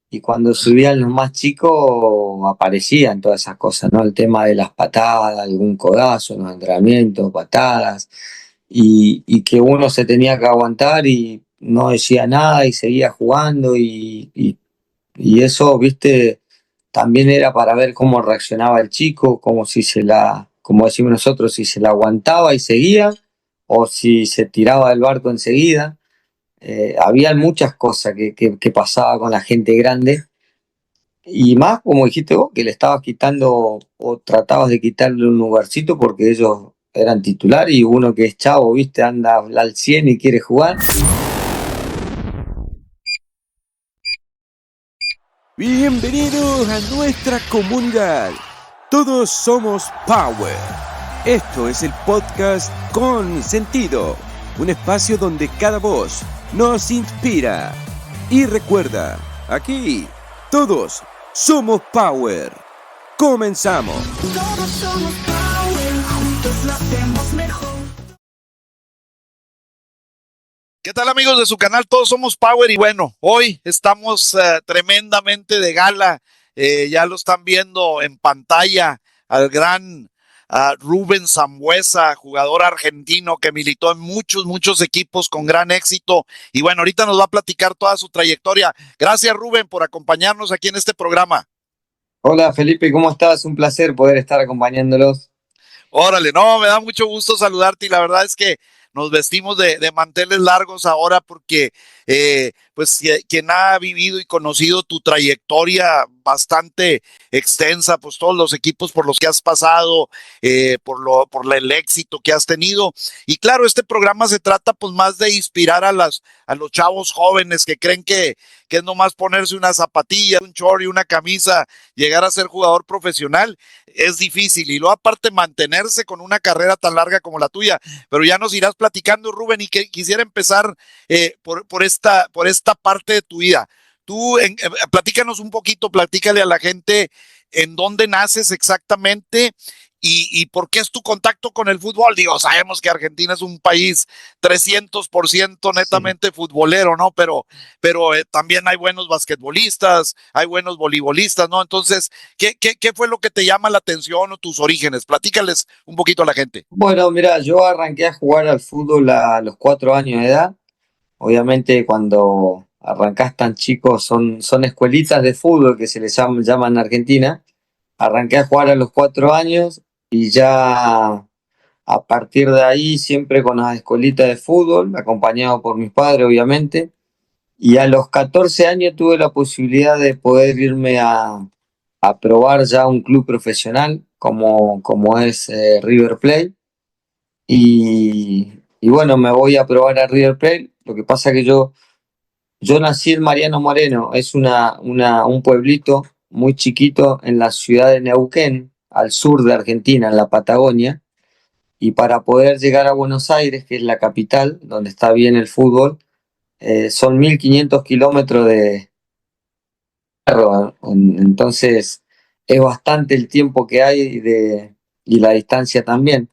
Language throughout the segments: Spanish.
y cuando subían los más chicos aparecían todas esas cosas, ¿no? El tema de las patadas, algún codazo en los entrenamientos, patadas, y que uno se tenía que aguantar y no decía nada y seguía jugando y eso, viste, también era para ver cómo reaccionaba el chico, como si como decimos nosotros, si se la aguantaba y seguía o si se tiraba del barco enseguida. Había muchas cosas que pasaba con la gente grande y más, como dijiste vos, que le estabas quitando o tratabas de quitarle un lugarcito porque ellos eran titular y uno que es chavo, viste, anda al 100 y quiere jugar. Bienvenidos a nuestra comunidad. Todos somos Power. Esto es el podcast con sentido. Un espacio donde cada voz nos inspira. Y recuerda, aquí todos somos Power. Comenzamos. Todos somos Power, juntos lo hacemos mejor. ¿Qué tal, amigos de su canal? Todos somos Power y bueno, hoy estamos tremendamente de gala. Ya lo están viendo en pantalla al gran Rubén Sambueza, jugador argentino que militó en muchos equipos con gran éxito. Y bueno, ahorita nos va a platicar toda su trayectoria. Gracias, Rubén, por acompañarnos aquí en este programa. Hola Felipe, ¿cómo estás? Un placer poder estar acompañándolos. Órale, no, me da mucho gusto saludarte y la verdad es que nos vestimos de manteles largos ahora porque pues quien ha vivido y conocido tu trayectoria bastante extensa, pues todos los equipos por los que has pasado, por el éxito que has tenido. Y claro, este programa se trata pues más de inspirar a los chavos jóvenes que creen que es nomás ponerse una zapatilla, un short y una camisa, llegar a ser jugador profesional es difícil y luego aparte mantenerse con una carrera tan larga como la tuya, pero ya nos irás platicando, Rubén, y que quisiera empezar por esta parte de tu vida. Platícanos un poquito, platícale a la gente en dónde naces exactamente y por qué es tu contacto con el fútbol. Digo, sabemos que Argentina es un país 300% Sí. netamente futbolero, ¿no? Pero también hay buenos basquetbolistas, hay buenos voleibolistas, ¿no? Entonces, ¿qué fue lo que te llama la atención o tus orígenes? Platícales un poquito a la gente. Bueno, mira, yo arranqué a jugar al fútbol a los 4 años de edad. Obviamente cuando arrancás tan chicos son escuelitas de fútbol que se les llama en Argentina. Arranqué a jugar a los 4 años y ya a partir de ahí siempre con las escuelitas de fútbol, acompañado por mis padres obviamente. Y a los 14 años tuve la posibilidad de poder irme a probar ya un club profesional como es River Plate. Y bueno, me voy a probar a River Plate. Lo que pasa que yo nací en Mariano Moreno, es un pueblito muy chiquito en la ciudad de Neuquén, al sur de Argentina, en la Patagonia, y para poder llegar a Buenos Aires, que es la capital, donde está bien el fútbol, son 1500 kilómetros de carro, entonces es bastante el tiempo que hay y la distancia también.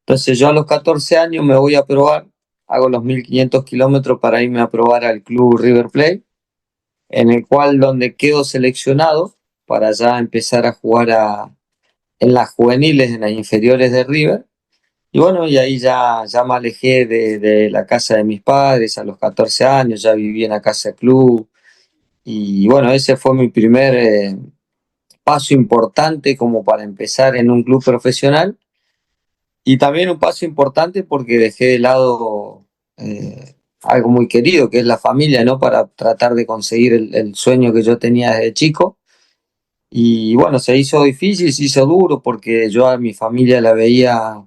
Entonces yo a los 14 años me voy a probar, hago los 1500 kilómetros para irme a probar al club River Plate en el cual donde quedo seleccionado para ya empezar a jugar en las juveniles, en las inferiores de River. Y bueno, y ahí ya me alejé de la casa de mis padres a los 14 años, ya viví en la casa de club. Y bueno, ese fue mi primer paso importante como para empezar en un club profesional. Y también un paso importante porque dejé de lado algo muy querido, que es la familia, ¿no? Para tratar de conseguir el sueño que yo tenía desde chico. Y bueno, se hizo difícil, se hizo duro porque yo a mi familia la veía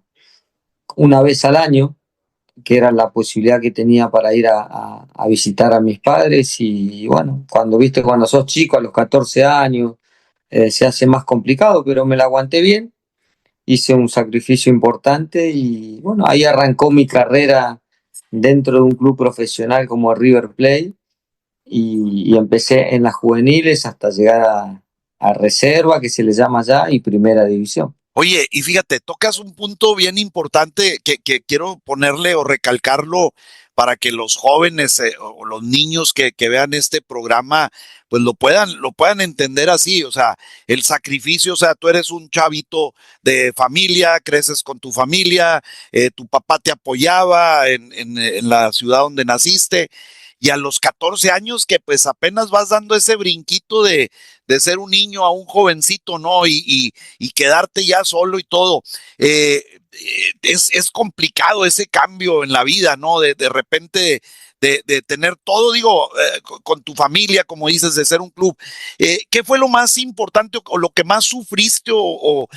una vez al año, que era la posibilidad que tenía para ir a visitar a mis padres. Y bueno, cuando sos chico, a los 14 años, se hace más complicado, pero me la aguanté bien, hice un sacrificio importante y bueno, ahí arrancó mi carrera dentro de un club profesional como River Plate y empecé en las juveniles hasta llegar a reserva, que se le llama ya, y primera división. Oye, y fíjate, tocas un punto bien importante que quiero ponerle o recalcarlo para que los jóvenes o los niños que vean este programa pues lo puedan entender así, o sea, el sacrificio, o sea, tú eres un chavito de familia, creces con tu familia, tu papá te apoyaba en la ciudad donde naciste, y a los 14 años que pues apenas vas dando ese brinquito de ser un niño a un jovencito, ¿no? Y quedarte ya solo y todo. Es complicado ese cambio en la vida, ¿no? De repente de tener todo, digo, con tu familia, como dices, de ser un club. ¿Qué fue lo más importante o lo que más sufriste o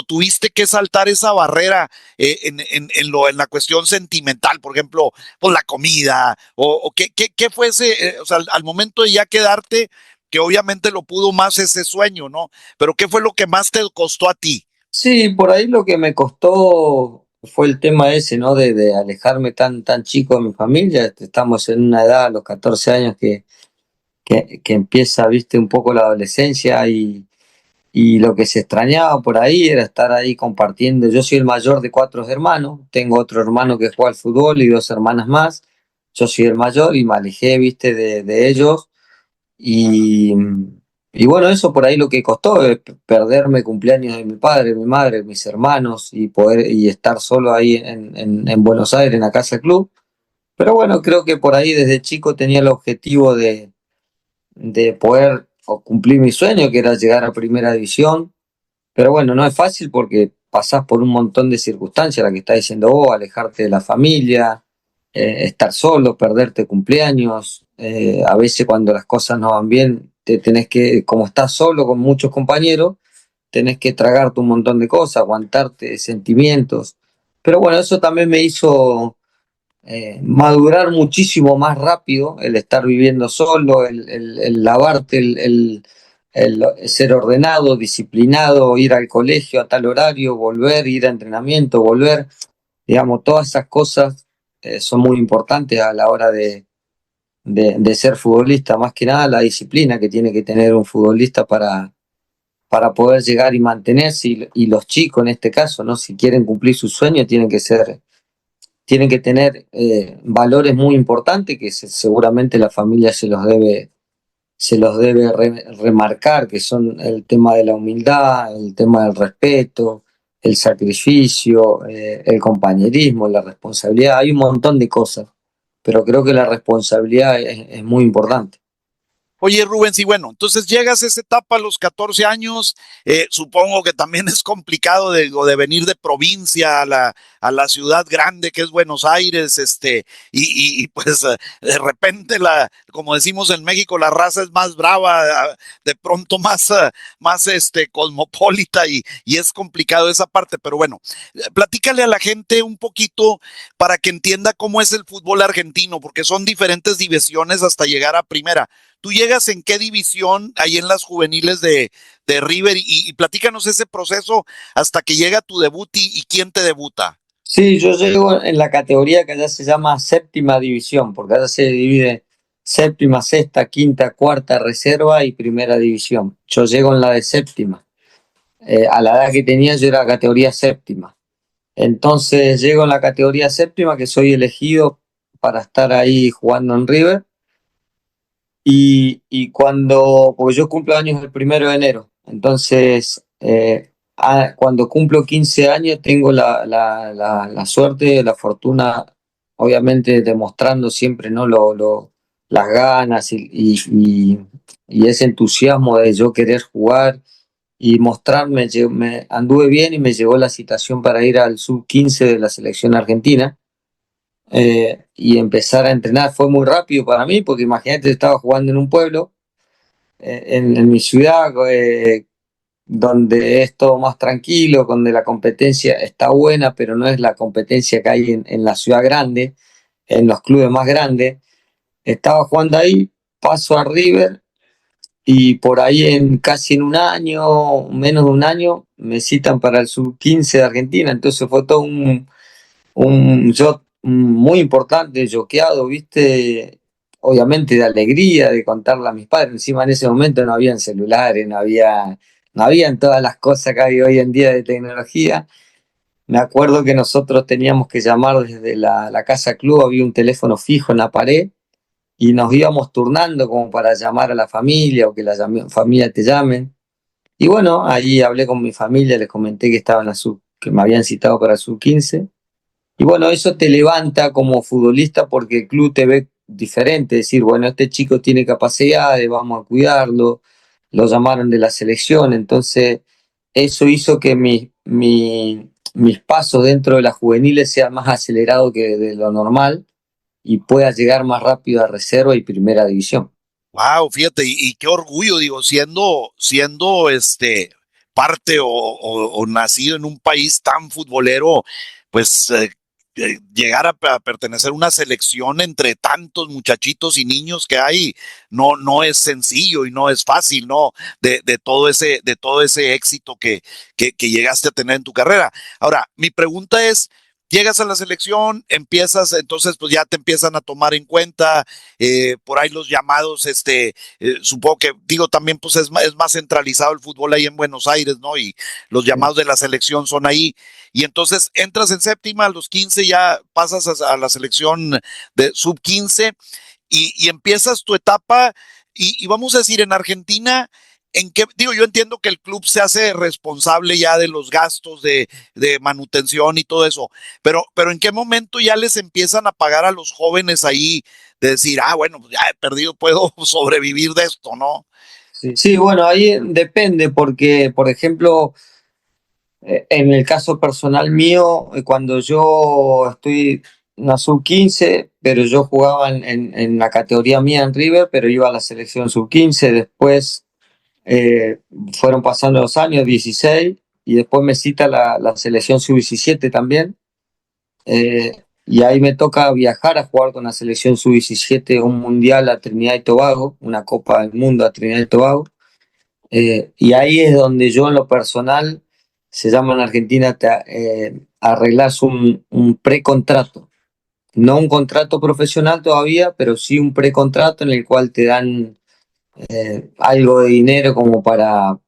tuviste que saltar esa barrera en la cuestión sentimental? Por ejemplo, pues la comida, o qué fue ese, o sea, al momento de ya quedarte, que obviamente lo pudo más ese sueño, ¿no? Pero ¿qué fue lo que más te costó a ti? Sí, por ahí lo que me costó fue el tema ese, ¿no? De alejarme tan chico de mi familia. Estamos en una edad, a los 14 años, que empieza, viste, un poco la adolescencia y lo que se extrañaba por ahí era estar ahí compartiendo. Yo soy el mayor de 4 hermanos, tengo otro hermano que juega al fútbol y 2 hermanas más. Yo soy el mayor y me alejé, viste, de ellos. Y, y bueno, eso por ahí lo que costó es perderme cumpleaños de mi padre, mi madre, mis hermanos y poder y estar solo ahí en Buenos Aires, en la Casa Club. Pero bueno, creo que por ahí desde chico tenía el objetivo de poder o cumplir mi sueño, que era llegar a Primera División. Pero bueno, no es fácil porque pasás por un montón de circunstancias, la que está diciendo vos, alejarte de la familia, estar solo, perderte cumpleaños, a veces cuando las cosas no van bien, te tenés que, como estás solo con muchos compañeros, tenés que tragarte un montón de cosas, aguantarte sentimientos. Pero bueno, eso también me hizo madurar muchísimo más rápido, el estar viviendo solo, el lavarte, el ser ordenado, disciplinado, ir al colegio a tal horario, volver, ir a entrenamiento, volver, digamos, todas esas cosas son muy importantes a la hora de ser futbolista, más que nada la disciplina que tiene que tener un futbolista para poder llegar y mantenerse, y los chicos en este caso, ¿no? Si quieren cumplir su sueño, tienen que tener valores muy importantes que seguramente la familia se los debe remarcar, que son el tema de la humildad, el tema del respeto, el sacrificio, el compañerismo, la responsabilidad. Hay un montón de cosas, pero creo que la responsabilidad es muy importante. Oye, Rubén, sí, bueno, entonces llegas a esa etapa a los 14 años, supongo que también es complicado de venir de provincia a la ciudad grande que es Buenos Aires, y pues de repente, como decimos en México, la raza es más brava, de pronto más cosmopolita, y es complicado esa parte, pero bueno, platícale a la gente un poquito para que entienda cómo es el fútbol argentino, porque son diferentes divisiones hasta llegar a primera. ¿Tú llegas en qué división ahí en las juveniles de River? Y platícanos ese proceso hasta que llega tu debut y quién te debuta. Sí, yo llego en la categoría que allá se llama séptima división, porque allá se divide séptima, sexta, quinta, cuarta, reserva y primera división. Yo llego en la de séptima. A la edad que tenía yo era categoría séptima. Entonces llego en la categoría séptima, que soy elegido para estar ahí jugando en River. Y porque yo cumplo años el 1 de enero, entonces cuando cumplo 15 años tengo la suerte, la fortuna, obviamente demostrando siempre, ¿no? Las ganas y ese entusiasmo de yo querer jugar y mostrarme, anduve bien y me llegó la citación para ir al sub-15 de la selección argentina, y empezar a entrenar. Fue muy rápido para mí, porque imagínate, estaba jugando en un pueblo, en mi ciudad, donde es todo más tranquilo, donde la competencia está buena, pero no es la competencia que hay en la ciudad grande, en los clubes más grandes. Estaba jugando ahí, paso a River, y por ahí casi en un año, menos de un año, me citan para el sub-15 de Argentina. Entonces fue todo un shot muy importante, choqueado, ¿viste? Obviamente de alegría, de contarle a mis padres. Encima en ese momento no habían celulares, no habían todas las cosas que hay hoy en día de tecnología. me acuerdo que nosotros teníamos que llamar desde la casa club, había un teléfono fijo en la pared y nos íbamos turnando como para llamar a la familia o que familia te llamen. Y bueno, ahí hablé con mi familia, les comenté que estaba en que me habían citado para sub-15. Y bueno, eso te levanta como futbolista porque el club te ve diferente, decir, bueno, este chico tiene capacidades, vamos a cuidarlo, lo llamaron de la selección, entonces eso hizo que mis pasos dentro de las juveniles sean más acelerados que de lo normal y pueda llegar más rápido a reserva y primera división. Wow, fíjate, y qué orgullo, digo, siendo parte o nacido en un país tan futbolero, pues llegar a pertenecer a una selección entre tantos muchachitos y niños que hay, no es sencillo y no es fácil, ¿no? De todo ese éxito que llegaste a tener en tu carrera. Ahora, mi pregunta es, llegas a la selección, empiezas, entonces pues ya te empiezan a tomar en cuenta, por ahí los llamados, supongo que, digo, también pues es más centralizado el fútbol ahí en Buenos Aires, ¿no? Y los llamados de la selección son ahí. Y entonces entras en séptima, a los 15 ya pasas a la selección de sub-15 y empiezas tu etapa y vamos a decir, en Argentina, ¿en qué? Digo, yo entiendo que el club se hace responsable ya de los gastos de manutención y todo eso, pero ¿en qué momento ya les empiezan a pagar a los jóvenes ahí de decir, bueno, pues ya he perdido, puedo sobrevivir de esto, ¿no? Sí, sí, bueno, ahí depende porque, por ejemplo, en el caso personal mío, cuando yo estoy en la sub-15, pero yo jugaba en la categoría mía en River, pero iba a la selección sub-15, después eh, fueron pasando los años, 16, y después me cita la selección sub-17 también, y ahí me toca viajar a jugar con la selección sub-17 un mundial a Trinidad y Tobago, una Copa del Mundo a Trinidad y Tobago. Y ahí es donde yo en lo personal, se llama en Argentina, arreglas un precontrato. No un contrato profesional todavía, pero sí un precontrato en el cual te dan algo de dinero como para,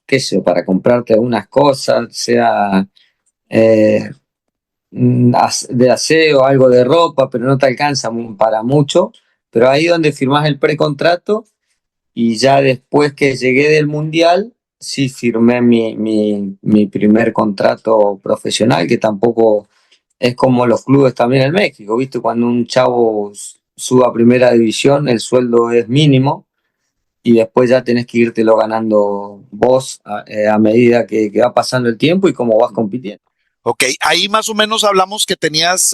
qué sé yo, para comprarte algunas cosas, sea eh, de aseo, algo de ropa, pero no te alcanza para mucho. Pero ahí donde firmás el precontrato y ya después que llegué del Mundial, sí firmé mi primer contrato profesional, que tampoco es como los clubes también en México, ¿viste? Cuando un chavo suba a primera división, el sueldo es mínimo y después ya tenés que írtelo ganando vos a medida que va pasando el tiempo y cómo vas compitiendo. Ok, ahí más o menos hablamos que tenías,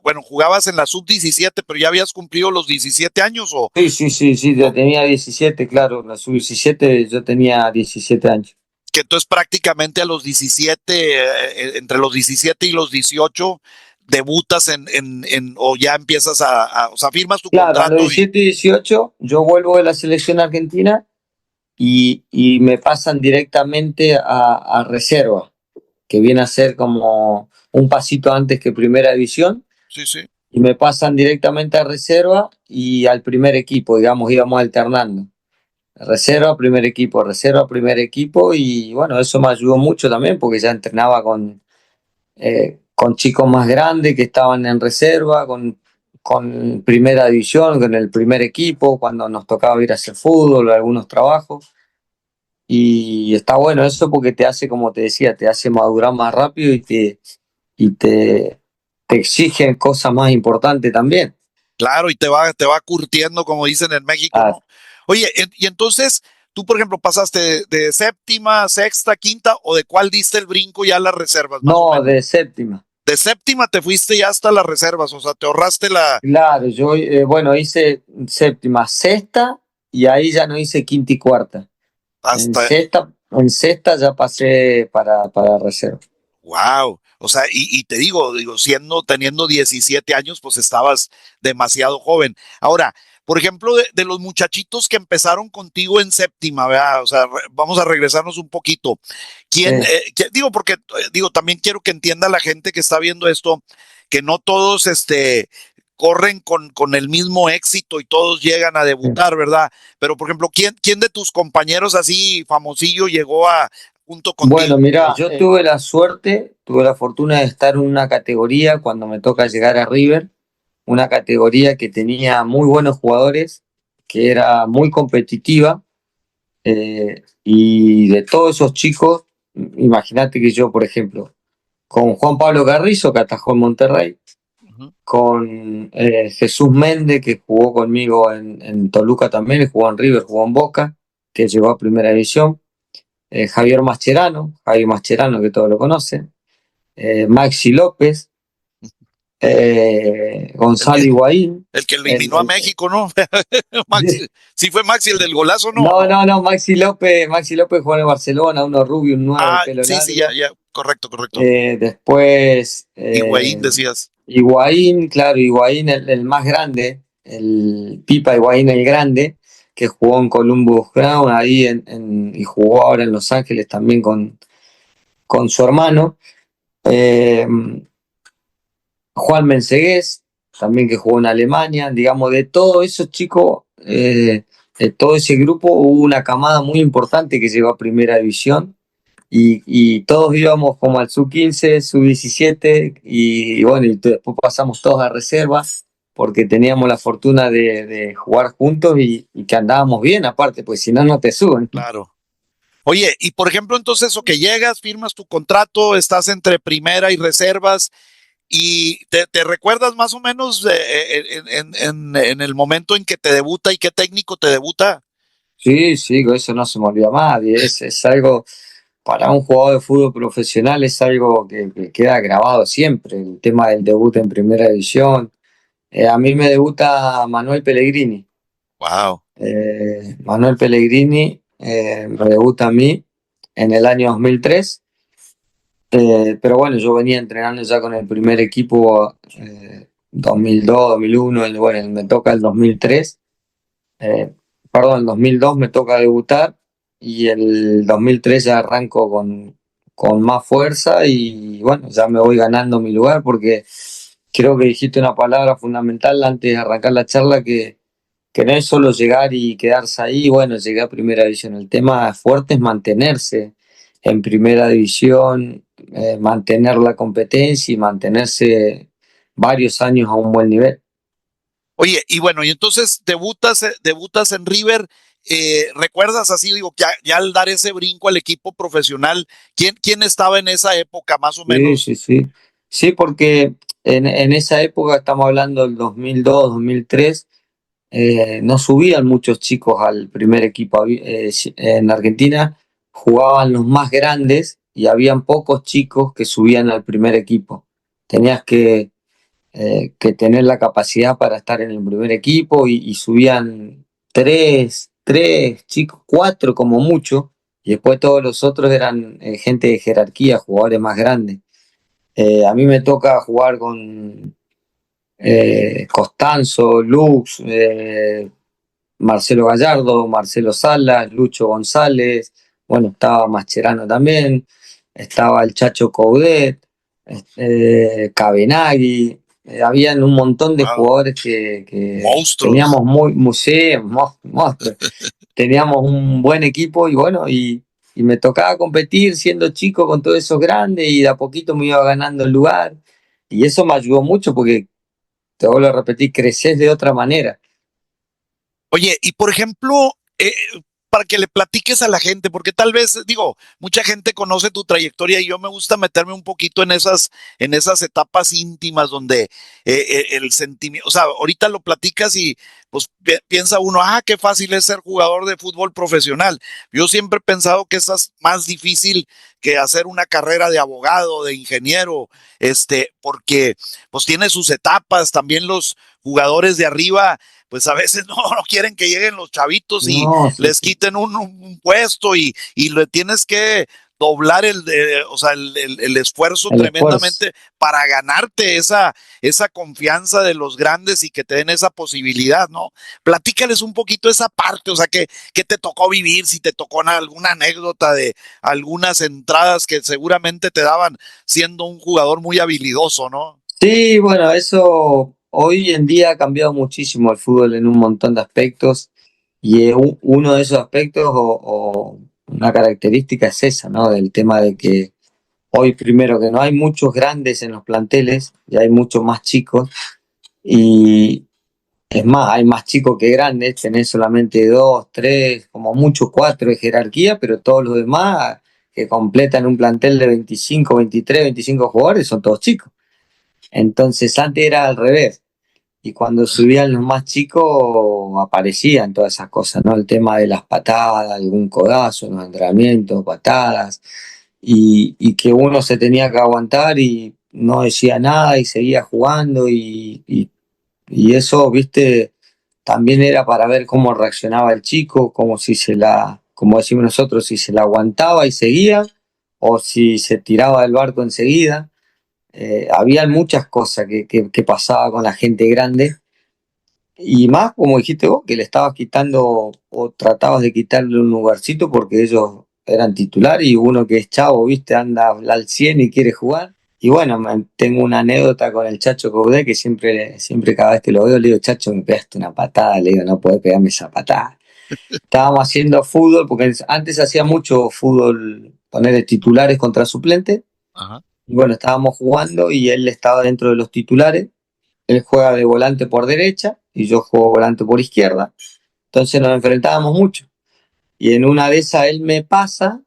bueno, jugabas en la sub-17, pero ya habías cumplido los 17 años o... Sí, sí, sí, sí, yo tenía 17, claro, la sub-17 yo tenía 17 años. Que entonces prácticamente a los 17, entre los 17 y los 18, debutas o ya empiezas o sea, firmas tu Claro, a los contrato 17 y 18 yo vuelvo de la selección argentina y me pasan directamente a reserva, que viene a ser como un pasito antes que primera división, sí, sí. y me pasan directamente a reserva y al primer equipo, digamos, íbamos alternando. Reserva, primer equipo, y bueno, eso me ayudó mucho también porque ya entrenaba con chicos más grandes que estaban en reserva, con primera división, con el primer equipo, cuando nos tocaba ir a hacer fútbol o algunos trabajos. Y está bueno eso porque te hace, como te decía, te hace madurar más rápido y te exigen cosas más importantes también. Claro, y te va curtiendo, como dicen en México, Ah, ¿no? Oye, y entonces, tú, por ejemplo, pasaste de séptima, sexta, quinta, o de cuál diste el brinco ya a las reservas, más o no, menos. de séptima. De séptima te fuiste ya hasta las reservas, o sea, te ahorraste Claro, yo, bueno, hice séptima, sexta, y ahí ya no hice quinta y cuarta. En hasta, sexta ya pasé para reserva. wow. O sea, y te digo, teniendo 17 años, pues estabas demasiado joven. Ahora, por ejemplo, de los muchachitos que empezaron contigo en séptima, ¿verdad? O sea, vamos a regresarnos un poquito. ¿Quién, Sí, digo, porque, digo, también quiero que entienda la gente que está viendo esto, que no todos, corren con el mismo éxito y todos llegan a sí. debutar, ¿verdad? Pero, por ejemplo, ¿quién de tus compañeros así famosillo llegó junto contigo? Bueno, mira, yo tuve la fortuna de estar en una categoría cuando me toca llegar a River, una categoría que tenía muy buenos jugadores, que era muy competitiva, y de todos esos chicos, imagínate que yo, por ejemplo, con Juan Pablo Carrizo, que atajó en Monterrey, Ujú. con Jesús Méndez, que jugó conmigo en Toluca también, y jugó en River, jugó en Boca, que llegó a Primera División, Javier Mascherano, que todos lo conocen, Maxi López, El, Gonzalo mi- Higuaín, el que el, eliminó a el- México, ¿no? Maxi, ¿sí fue Maxi el del golazo? No, no, no. no, no, Maxi López jugó en el Barcelona, uno rubio, un 9 de Ah, pelo sí, sí, ya, largo. ya, correcto, correcto. Después, Higuaín decías. Higuaín, claro, Higuaín el más grande, el Pipa Higuaín el grande, que jugó en Columbus Crown ahí y jugó ahora en Los Ángeles también con su hermano. Eh, Juan Mensegués, también que jugó en Alemania, digamos, de todos esos chicos, de todo ese grupo hubo una camada muy importante que llegó a Primera División y todos íbamos como al sub-15, sub-17 y bueno, y después pasamos todos a reservas porque teníamos la fortuna de jugar juntos y que andábamos bien aparte, pues si no, no te suben. Claro. Oye, y por ejemplo, entonces, o que llegas, firmas tu contrato, estás entre primera y reservas, y te recuerdas más o menos en el momento en que te debuta y qué técnico te debuta. Sí, sí, eso no se me olvida más, y es algo para un jugador de fútbol profesional es algo que queda grabado siempre, el tema del debut en primera división. A mí me debuta Manuel Pellegrini. Wow. Manuel Pellegrini me debuta a mí en el año 2003, pero bueno, yo venía entrenando ya con el primer equipo 2002, 2001, bueno, me toca el 2003, eh, perdón, el 2002 me toca debutar y el 2003 ya arranco con más fuerza y bueno, ya me voy ganando mi lugar porque creo que dijiste una palabra fundamental antes de arrancar la charla que no es solo llegar y quedarse ahí, bueno, llegué a primera división. El tema fuerte es mantenerse en primera división, mantener la competencia y mantenerse varios años a un buen nivel. Oye, y bueno, y entonces debutas en River. ¿Recuerdas así, digo, ya al dar ese brinco al equipo profesional, quién estaba en esa época, más o Sí, menos? sí, sí. Sí, porque en esa época, estamos hablando del 2002, 2003, no subían muchos chicos al primer equipo. En Argentina jugaban los más grandes y habían pocos chicos que subían al primer equipo. Tenías que tener la capacidad para estar en el primer equipo y subían tres chicos, cuatro como mucho, y después todos los otros eran gente de jerarquía, jugadores más grandes. A mí me toca jugar con Costanzo, Lux, Marcelo Gallardo, Marcelo Salas, Lucho González, bueno, estaba Mascherano también, estaba el Chacho Coudet, Cabenagui, habían un montón de Wow, jugadores que monstruos. teníamos sí, monstruos. Teníamos un buen equipo y bueno, y me tocaba competir siendo chico con todos esos grandes y de a poquito me iba ganando el lugar y eso me ayudó mucho porque, te vuelvo a repetir, creces de otra manera. Oye, y por ejemplo, para que le platiques a la gente, porque tal vez, digo, mucha gente conoce tu trayectoria y yo me gusta meterme un poquito en esas etapas íntimas donde el sentimiento, o sea, ahorita lo platicas y pues piensa uno, qué fácil es ser jugador de fútbol profesional. Yo siempre he pensado que eso es más difícil que hacer una carrera de abogado, de ingeniero, porque pues tiene sus etapas, también los jugadores de arriba pues a veces no quieren que lleguen los chavitos y No, sí, les sí. quiten un puesto y le tienes que doblar o sea, el esfuerzo El esfuerzo. tremendamente para ganarte esa confianza de los grandes y que te den esa posibilidad, ¿no? Platícales un poquito esa parte, o sea, que te tocó vivir, si te tocó alguna anécdota de algunas entradas que seguramente te daban siendo un jugador muy habilidoso, ¿no? Sí, bueno, eso hoy en día ha cambiado muchísimo el fútbol en un montón de aspectos y uno de esos aspectos o una característica es esa, ¿no? Del tema de que Hoy primero que no hay muchos grandes en los planteles y hay muchos más chicos y es más, hay más chicos que grandes, tenés solamente dos, tres, como mucho cuatro de jerarquía, pero todos los demás que completan un plantel de 25, 23, 25 jugadores son todos chicos. Entonces antes era al revés. Y cuando subían los más chicos aparecían todas esas cosas, ¿no? El tema de las patadas, algún codazo en los entrenamientos, patadas, y que uno se tenía que aguantar y no decía nada y seguía jugando y eso, viste, también era para ver cómo reaccionaba el chico, como si como decimos nosotros, si se la aguantaba y seguía o si se tiraba del barco enseguida. Había muchas cosas que pasaba con la gente grande y más, como dijiste vos, que le estabas quitando o tratabas de quitarle un lugarcito porque ellos eran titular y uno que es chavo, viste, anda al 100 y quiere jugar. Y bueno, tengo una anécdota con el Chacho Coudet que siempre cada vez que lo veo le digo, Chacho, me pegaste una patada, le digo, no podés pegarme esa patada. Estábamos haciendo fútbol, porque antes hacía mucho fútbol, poner titulares contra suplentes. Ajá. Y bueno, estábamos jugando y él estaba dentro de los titulares. Él juega de volante por derecha y yo juego volante por izquierda. Entonces nos enfrentábamos mucho. Y en una de esas él me pasa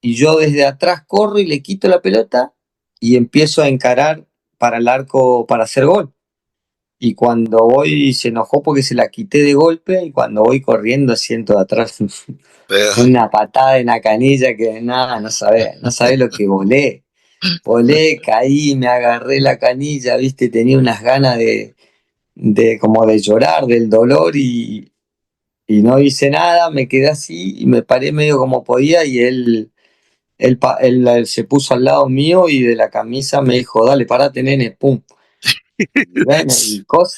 y yo desde atrás corro y le quito la pelota y empiezo a encarar para el arco para hacer gol. Y cuando voy, se enojó porque se la quité de golpe y cuando voy corriendo siento de atrás Pero- una patada en la canilla que nada, no sabés lo que volé. Volé, caí, me agarré la canilla, viste, tenía unas ganas de como de llorar del dolor y no hice nada, me quedé así y me paré medio como podía y él se puso al lado mío y de la camisa me dijo, dale, parate, nene, pum. Y bueno,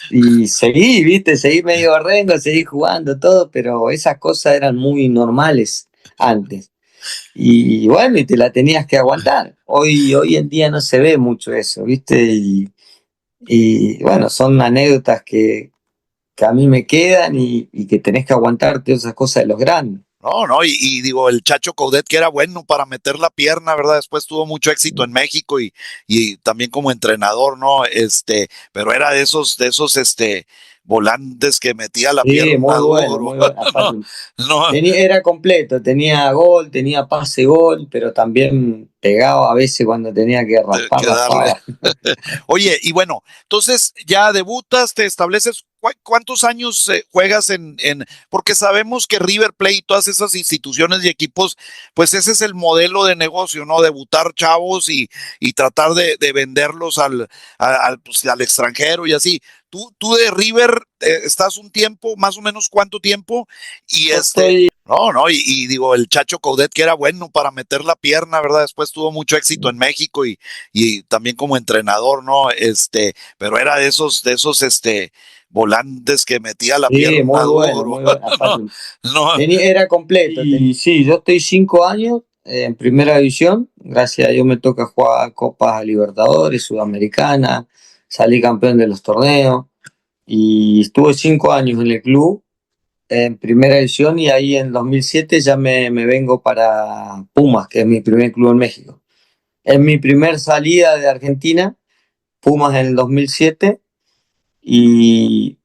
y seguí, viste, seguí medio rengo, seguí jugando todo, pero esas cosas eran muy normales antes. Y bueno, y te la tenías que aguantar. Hoy en día no se ve mucho eso, viste, y bueno, son anécdotas que a mí me quedan y que tenés que aguantarte esas cosas de los grandes. No, no, y digo, el Chacho Coudet que era bueno para meter la pierna, ¿verdad? Después tuvo mucho éxito en México y también como entrenador, ¿no? Pero era de esos volantes que metía la Sí, pierna duro, muy bueno. no, Aparte, no, era completo, tenía gol, tenía pase gol, pero también pegaba a veces cuando tenía que raspar, que darle. raspaba. Oye, y bueno, entonces ya debutas, te estableces, ¿cuántos años juegas porque sabemos que River Plate y todas esas instituciones y equipos, pues ese es el modelo de negocio, ¿no? Debutar chavos y tratar de venderlos pues, al extranjero y así. Tú de River estás un tiempo, más o menos cuánto tiempo, y Yo estoy, no, no, y digo, el Chacho Coudet que era bueno para meter la pierna, ¿verdad? Después tuvo mucho éxito en México y también como entrenador, ¿no? Pero era de esos volantes que metía la sí, pierna duro, muy bueno. no, Aparte, no, era completo. Y sí, yo estoy 5 años en primera división. Gracias a Dios me toca jugar Copas Libertadores, Sudamericana, salí campeón de los torneos. Y estuve 5 años en el club, en primera división, y ahí en 2007 ya me vengo para Pumas, que es mi primer club en México. Es mi primer salida de Argentina, Pumas en el 2007, y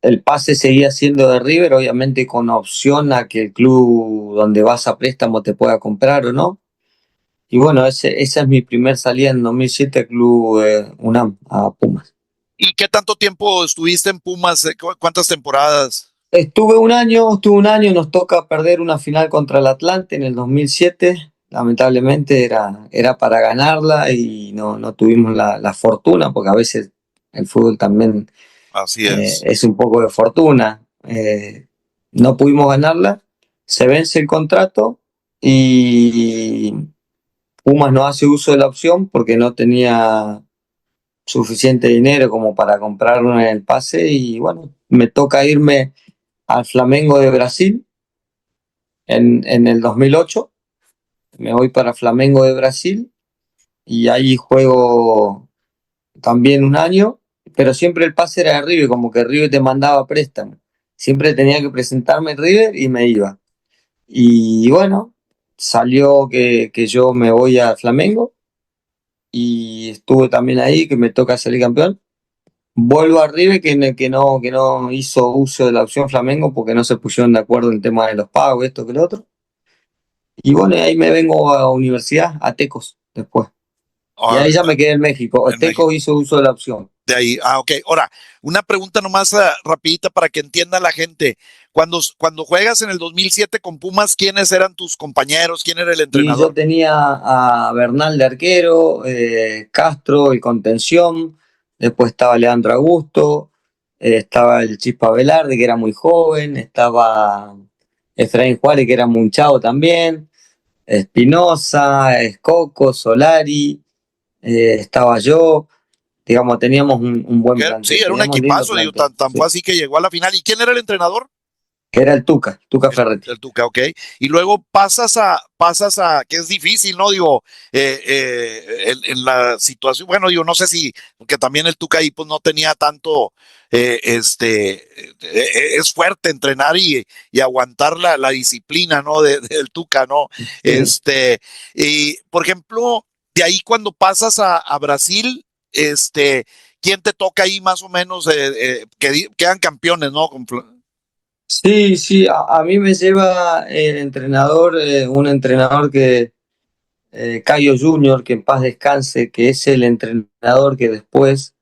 el pase seguía siendo de River, obviamente con opción a que el club donde vas a préstamo te pueda comprar o no. Y bueno, esa es mi primer salida en 2007 al club UNAM, a Pumas. ¿Y qué tanto tiempo estuviste en Pumas? ¿Cuántas temporadas? Estuve un año, nos toca perder una final contra el Atlante en el 2007. Lamentablemente era para ganarla y no tuvimos la fortuna, porque a veces el fútbol también Así es. es un poco de fortuna. No pudimos ganarla, se vence el contrato y Pumas no hace uso de la opción porque no tenía suficiente dinero como para comprarlo en el pase y bueno, me toca irme al Flamengo de Brasil en el 2008. Me voy para Flamengo de Brasil y ahí juego también un año, pero siempre el pase era de River, como que River te mandaba préstamo. Siempre tenía que presentarme en River y me iba. Y bueno, salió que yo me voy a Flamengo y estuve también ahí, que me toca salir campeón. Vuelvo a River, que no hizo uso de la opción Flamengo porque no se pusieron de acuerdo en el tema de los pagos, esto que lo otro. Y bueno, ahí me vengo a universidad, a Tecos, después. Y Ah, ahí ya me quedé en México. en México. Tecos hizo uso de la opción. De ahí, ok. Ahora, una pregunta nomás rapidita para que entienda la gente. Cuando juegas en el 2007 con Pumas, ¿quiénes eran tus compañeros? ¿Quién era el Y yo entrenador? tenía a Bernal de arquero, Castro, el contención, después estaba Leandro Augusto, estaba el Chispa Velarde, que era muy joven, estaba Efraín Juárez, que era muy chavo también, Espinosa, Escoco, Solari, estaba yo, digamos, teníamos un buen Sí, plantel, era un teníamos lindo equipazo, digo, plantel, tan fue sí. así que llegó a la final. ¿Y quién era el entrenador? Que era el Tuca Ferretti. El Tuca, ok. Y luego que es difícil, ¿no? Digo, en la situación, bueno, digo, no sé si, porque también el Tuca ahí pues no tenía tanto, es fuerte entrenar y aguantar la disciplina, ¿no? Del Tuca, ¿no? Sí. Y por ejemplo, de ahí cuando pasas a Brasil, ¿quién te toca ahí más o menos, que quedan campeones, ¿no? Sí, sí, a mí me lleva el entrenador, un entrenador que, Cayo Junior, que en paz descanse, que es el entrenador que después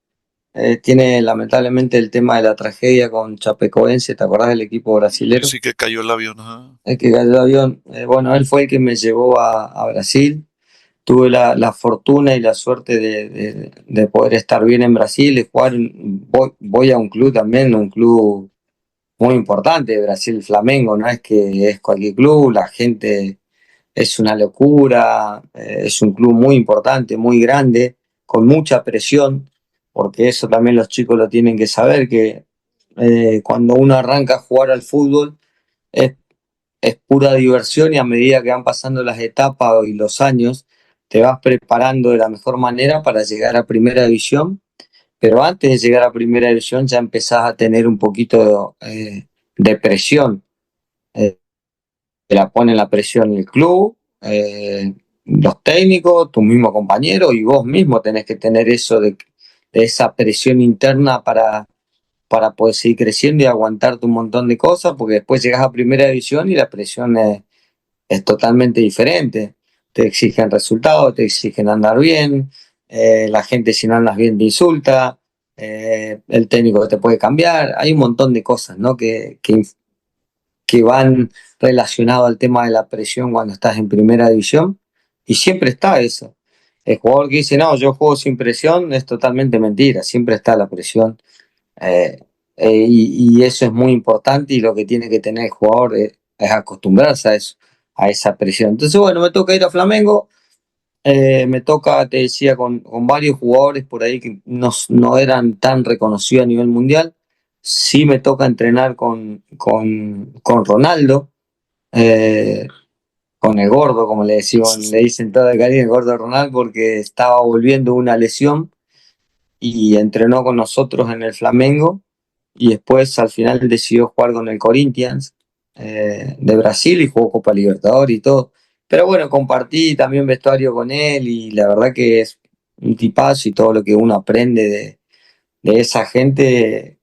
tiene lamentablemente el tema de la tragedia con Chapecoense, ¿te acordás del equipo Sí, brasilero? sí que cayó el avión. Ajá. El que cayó el avión. Bueno, él fue el que me llevó a Brasil. Tuve la fortuna y la suerte de poder estar bien en Brasil y jugar. Voy a un club también, un club muy importante de Brasil, Flamengo, no es que es cualquier club, la gente es una locura, es un club muy importante, muy grande, con mucha presión, porque eso también los chicos lo tienen que saber, que cuando uno arranca a jugar al fútbol es, es pura diversión y a medida que van pasando las etapas y los años, te vas preparando de la mejor manera para llegar a primera división, pero antes de llegar a primera división ya empezás a tener un poquito de presión. Eh, Te la pone la presión el club, los técnicos, tu mismo compañero y vos mismo tenés que tener eso de esa presión interna para poder seguir creciendo y aguantarte un montón de cosas, porque después llegas a primera división y la presión es totalmente diferente. Te exigen resultados, te exigen andar bien, la gente si no andas bien te insulta, el técnico te puede cambiar, hay un montón de cosas, ¿no? que van relacionados al tema de la presión cuando estás en primera división y siempre está eso. El jugador que dice, no, yo juego sin presión, es totalmente mentira, siempre está la presión. Eh, y eso es muy importante y lo que tiene que tener el jugador es acostumbrarse a eso, a esa presión. Entonces, bueno, me toca ir a Flamengo, me toca, te decía, con varios jugadores por ahí que no eran tan reconocidos a nivel mundial. Sí me toca entrenar con Ronaldo, eh, con el gordo, como le decimos, le dicen todo el cariño, el gordo Ronaldo, porque estaba volviendo una lesión y entrenó con nosotros en el Flamengo y después al final decidió jugar con el Corinthians de Brasil y jugó Copa Libertadores y todo. Pero bueno, compartí también vestuario con él y la verdad que es un tipazo y todo lo que uno aprende de esa gente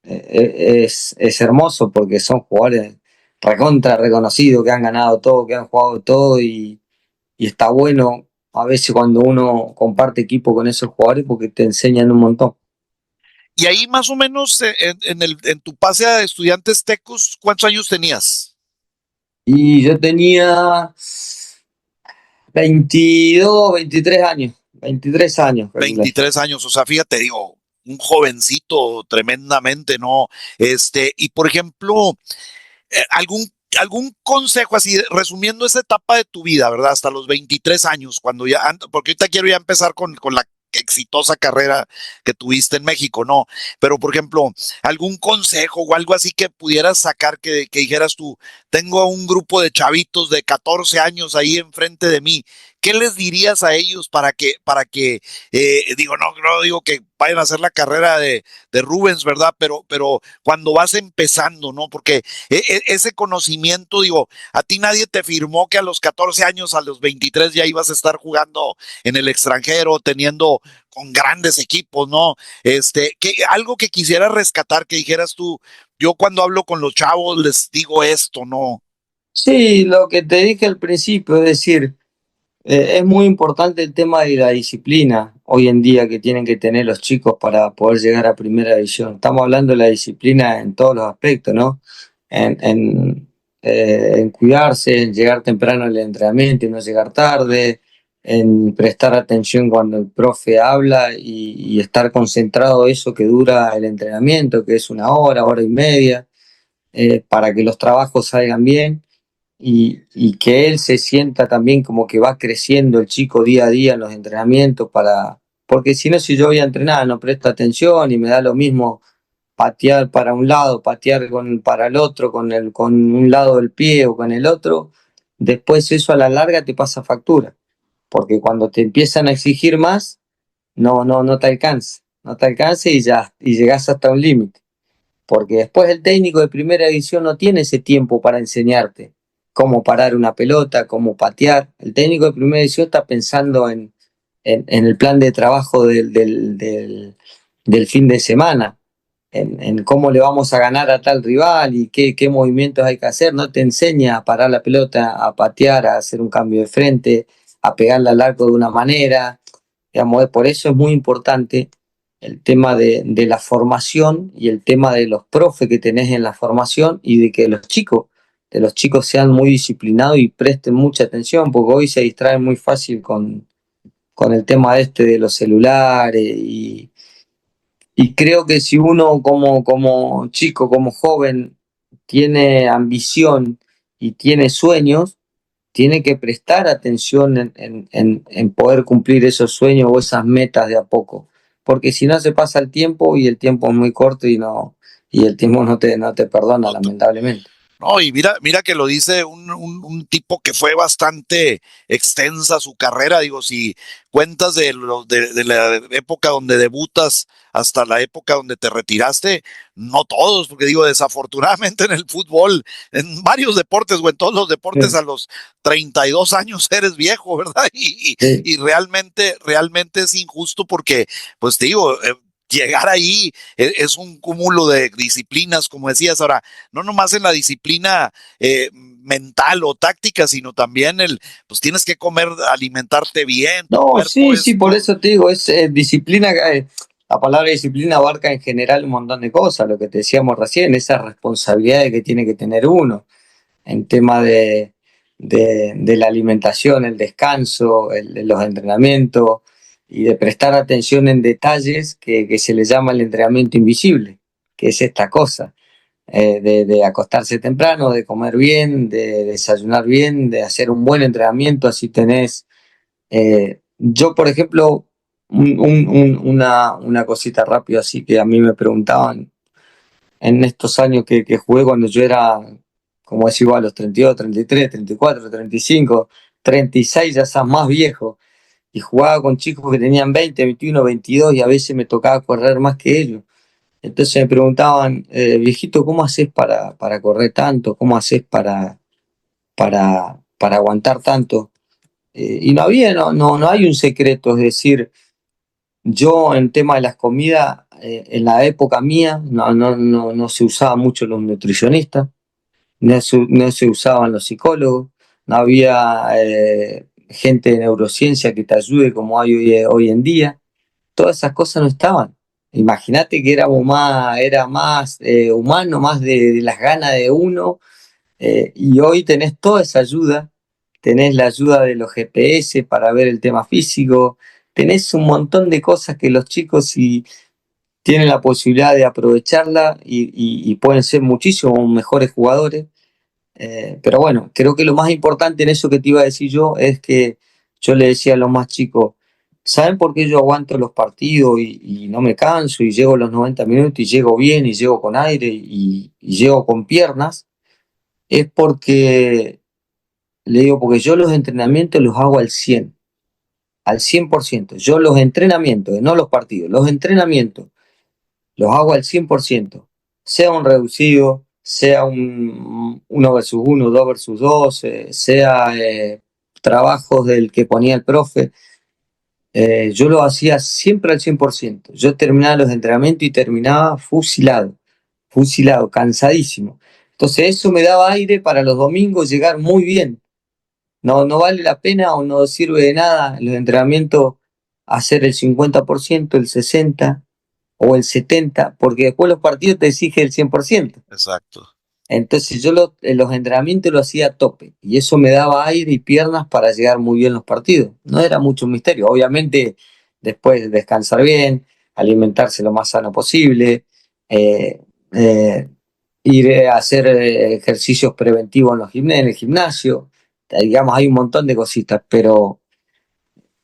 es hermoso porque son jugadores recontra reconocidos que han ganado todo, que han jugado todo y está bueno a veces cuando uno comparte equipo con esos jugadores porque te enseñan un montón. Y ahí más o menos en tu pase a estudiantes tecos, ¿cuántos años tenías? Y yo tenía 22 23 años, 23 años, calculé. 23 años, o sea, fíjate, digo, un jovencito tremendamente, ¿no? Y por ejemplo, algún consejo así, resumiendo esa etapa de tu vida, ¿verdad? Hasta los 23 años, porque ahorita quiero ya empezar con la exitosa carrera que tuviste en México, ¿no? Pero, por ejemplo, algún consejo o algo así que pudieras sacar que dijeras tú, tengo un grupo de chavitos de 14 años ahí enfrente de mí, ¿qué les dirías a ellos digo, no digo que vayan a hacer la carrera de Rubens, ¿verdad? Pero cuando vas empezando, ¿no? Porque ese conocimiento, digo, a ti nadie te firmó que a los 14 años, a los 23 ya ibas a estar jugando en el extranjero, teniendo con grandes equipos, ¿no? Algo que quisiera rescatar, que dijeras tú, yo cuando hablo con los chavos les digo esto, ¿no? Sí, lo que te dije al principio, es decir, es muy importante el tema de la disciplina hoy en día que tienen que tener los chicos para poder llegar a primera división. Estamos hablando de la disciplina en todos los aspectos, ¿no? En cuidarse, en llegar temprano al entrenamiento y no llegar tarde, en prestar atención cuando el profe habla y estar concentrado eso que dura el entrenamiento, que es una hora y media, para que los trabajos salgan bien y que él se sienta también como que va creciendo el chico día a día en los entrenamientos porque si no, si yo voy a entrenar, no presto atención y me da lo mismo patear para un lado, patear para el otro, con un lado del pie o con el otro, después eso a la larga te pasa factura, porque cuando te empiezan a exigir más, no te alcanza, no te alcanza y llegás hasta un límite, porque después el técnico de primera división no tiene ese tiempo para enseñarte cómo parar una pelota, cómo patear. El técnico de primera división está pensando en el plan de trabajo del fin de semana, en cómo le vamos a ganar a tal rival y qué movimientos hay que hacer. No te enseña a parar la pelota, a patear, a hacer un cambio de frente, a pegarle al arco de una manera. Digamos, por eso es muy importante el tema de la formación y el tema de los profes que tenés en la formación y de los chicos sean muy disciplinados y presten mucha atención, porque hoy se distraen muy fácil con el tema de los celulares y creo que si uno como chico, como joven, tiene ambición y tiene sueños, tiene que prestar atención en poder cumplir esos sueños o esas metas de a poco. Porque si no se pasa el tiempo y el tiempo es muy corto y el tiempo no te perdona, No, lamentablemente. no, y mira que lo dice un tipo que fue bastante extensa su carrera. Digo, si cuentas de la época donde debutas hasta la época donde te retiraste, no todos, porque digo, desafortunadamente en el fútbol, en varios deportes o en todos los deportes, Sí, a los 32 años eres viejo, ¿verdad? sí. Y realmente es injusto porque, pues te digo, llegar ahí es un cúmulo de disciplinas, como decías. Ahora, no nomás en la disciplina mental o táctica, sino también pues tienes que comer, alimentarte bien, tu No, cuerpo sí, sí, es, por eso te digo, es disciplina. La palabra disciplina abarca en general un montón de cosas, lo que te decíamos recién, esas responsabilidades que tiene que tener uno en tema de la alimentación, el descanso, los entrenamientos y de prestar atención en detalles que se le llama el entrenamiento invisible, que es esta cosa, de acostarse temprano, de comer bien, de desayunar bien, de hacer un buen entrenamiento, así tenés. Yo, por ejemplo, una cosita rápida así que a mí me preguntaban en estos años que jugué cuando yo era, como decís igual, a los 32, 33, 34, 35, 36, ya estás más viejo. Y jugaba con chicos que tenían 20, 21, 22 y a veces me tocaba correr más que ellos. Entonces me preguntaban, viejito, ¿cómo haces para correr tanto? ¿Cómo haces para aguantar tanto? Y no había, no hay un secreto, es decir, yo en tema de las comidas, en la época mía, no se usaba mucho los nutricionistas, no se usaban los psicólogos, no había gente de neurociencia que te ayude como hay hoy en día. Todas esas cosas no estaban. Imagínate que era más humano, más de las ganas de uno, y hoy tenés toda esa ayuda, tenés la ayuda de los GPS para ver el tema físico, tenés un montón de cosas que los chicos si tienen la posibilidad de aprovecharla y pueden ser muchísimo mejores jugadores. Pero bueno, creo que lo más importante en eso que te iba a decir yo es que yo le decía a los más chicos, ¿saben por qué yo aguanto los partidos y no me canso y llego los 90 minutos y llego bien y llego con aire y llego con piernas? Es porque, le digo, porque yo los entrenamientos los hago al 100. al 100%. Yo los entrenamientos, no los partidos, los entrenamientos los hago al 100%. Sea un reducido, sea un 1 versus 1, 2 versus 2, sea trabajos del que ponía el profe. Yo lo hacía siempre al 100%. Yo terminaba los entrenamientos y terminaba fusilado, cansadísimo. Entonces eso me daba aire para los domingos llegar muy bien. No, no vale la pena o no sirve de nada en los entrenamientos hacer el 50%, el 60% o el 70%, porque después los partidos te exigen el 100%. Exacto. Entonces yo los entrenamientos lo hacía a tope y eso me daba aire y piernas para llegar muy bien los partidos. No era mucho misterio. Obviamente después descansar bien, alimentarse lo más sano posible, eh, eh, ir a hacer ejercicios preventivos en el gimnasio. Digamos, hay un montón de cositas, pero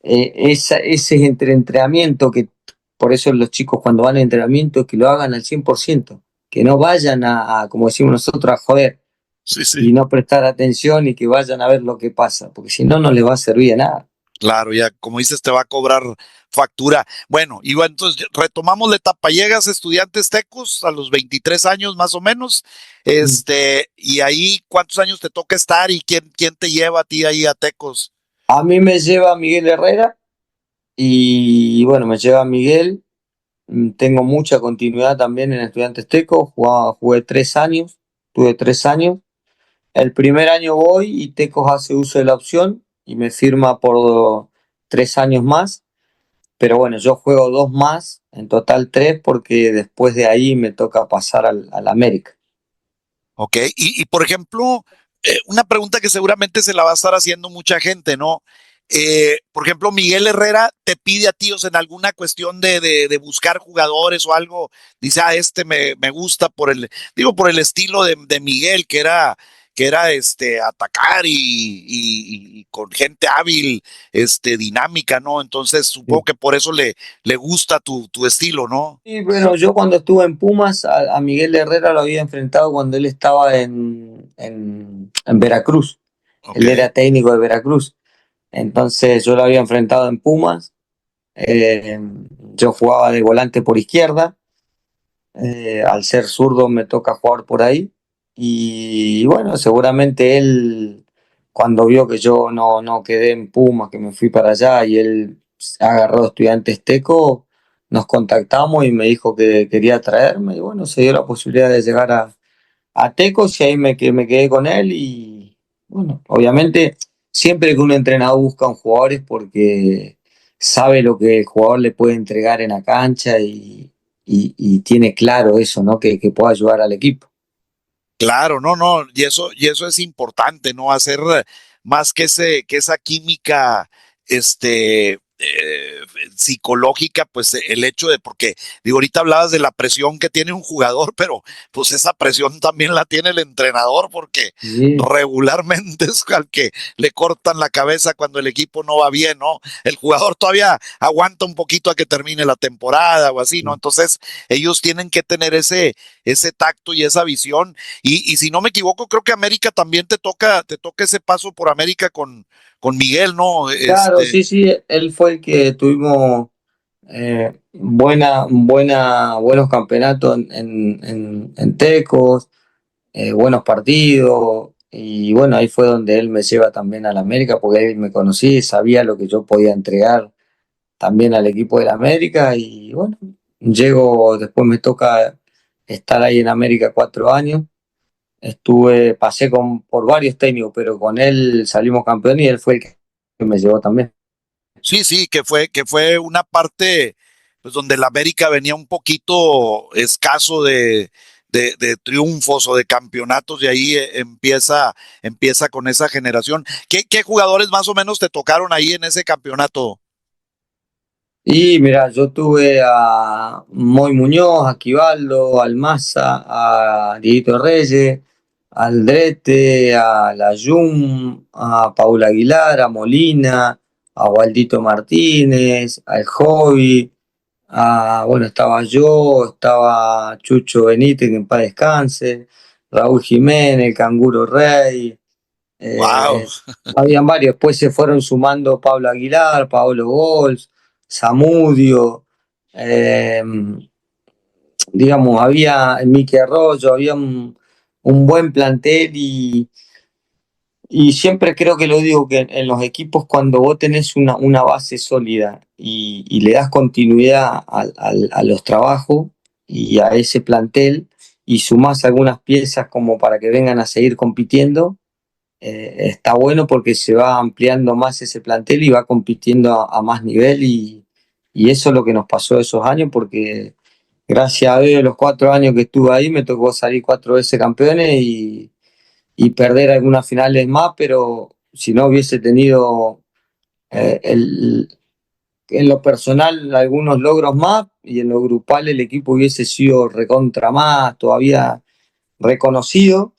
ese entrenamiento que por eso los chicos cuando van al entrenamiento que lo hagan al 100%, que no vayan como decimos nosotros, a joder Sí, y sí. no prestar atención y que vayan a ver lo que pasa, porque si no, no les va a servir de nada. Claro, ya como dices, te va a cobrar factura. Bueno, y bueno, entonces retomamos la etapa. Llegas Estudiantes Tecos a los 23 años más o menos. Y ahí, ¿cuántos años te toca estar y quién te lleva a ti ahí a Tecos? A mí me lleva Miguel Herrera y bueno, me lleva Miguel. Tengo mucha continuidad también en Estudiantes Tecos, jugué 3 años, tuve 3 años. El primer año voy y Tecos hace uso de la opción y me firma por 3 años más. Pero bueno, yo juego 2 más, en total 3, porque después de ahí me toca pasar al América. Ok, por ejemplo, una pregunta que seguramente se la va a estar haciendo mucha gente, ¿no? Por ejemplo, Miguel Herrera te pide a ti, o sea, en alguna cuestión de buscar jugadores o algo, dice, me gusta por el estilo de Miguel, que era atacar y con gente hábil, dinámica, ¿no? Entonces, supongo Sí. que por eso le gusta tu estilo, ¿no? Y bueno, yo cuando estuve en Pumas, a Miguel Herrera lo había enfrentado cuando él estaba en Veracruz. Ok. Él era técnico de Veracruz. Entonces yo lo había enfrentado en Pumas. Eh, yo jugaba de volante por izquierda. Al ser zurdo me toca jugar por ahí. Y bueno, seguramente él, cuando vio que yo no quedé en Pumas, que me fui para allá y él agarró Estudiantes Teco, nos contactamos y me dijo que quería traerme. Y bueno, se dio la posibilidad de llegar a Tecos y ahí me quedé con él. Y bueno, obviamente, siempre que un entrenador busca a un jugador es porque sabe lo que el jugador le puede entregar en la cancha y tiene claro eso, ¿no? Que pueda ayudar al equipo. Claro, no, y eso es importante, ¿no? Hacer más que esa química, psicológica, pues el hecho porque digo, ahorita hablabas de la presión que tiene un jugador, pero pues esa presión también la tiene el entrenador, porque Sí, regularmente es al que le cortan la cabeza cuando el equipo no va bien, ¿no? El jugador todavía aguanta un poquito a que termine la temporada o así, ¿no? Entonces, ellos tienen que tener ese tacto y esa visión y si no me equivoco, creo que América también te toca ese paso por América con Miguel, ¿no? claro, sí, sí, él fue el que tuvimos buenos campeonatos en Tecos, buenos partidos. Y bueno, ahí fue donde él me lleva también a la América, porque él me conocía y sabía lo que yo podía entregar también al equipo de la América. Y bueno, después me toca estar ahí en América 4 años. Pasé por varios técnicos, pero con él salimos campeón y él fue el que me llevó también. Sí, sí, que fue una parte pues donde la América venía un poquito escaso de triunfos o de campeonatos y ahí empieza con esa generación. ¿Qué jugadores más o menos te tocaron ahí en ese campeonato? Y mira, yo tuve a Moy Muñoz, a Quivaldo, a Almaza, a Dieguito Reyes, a Aldrete, a Layún, a Paula Aguilar, a Molina, a Waldito Martínez, al Hobby, bueno, estaba yo, estaba Chucho Benítez, que en paz descanse, Raúl Jiménez, el Canguro Rey, Wow. Habían varios, después se fueron sumando Pablo Aguilar, Paolo Gols, Zamudio, eh, digamos, había Miki Arroyo, había un buen plantel y siempre creo que lo digo que en los equipos cuando vos tenés una base sólida y le das continuidad a los trabajos y a ese plantel y sumás algunas piezas como para que vengan a seguir compitiendo, está bueno porque se va ampliando más ese plantel y va compitiendo a más nivel y eso es lo que nos pasó esos años porque gracias a Dios los 4 años que estuve ahí me tocó salir 4 veces campeones y perder algunas finales más, pero si no hubiese tenido en lo personal algunos logros más y en lo grupal el equipo hubiese sido recontra más, todavía reconocido.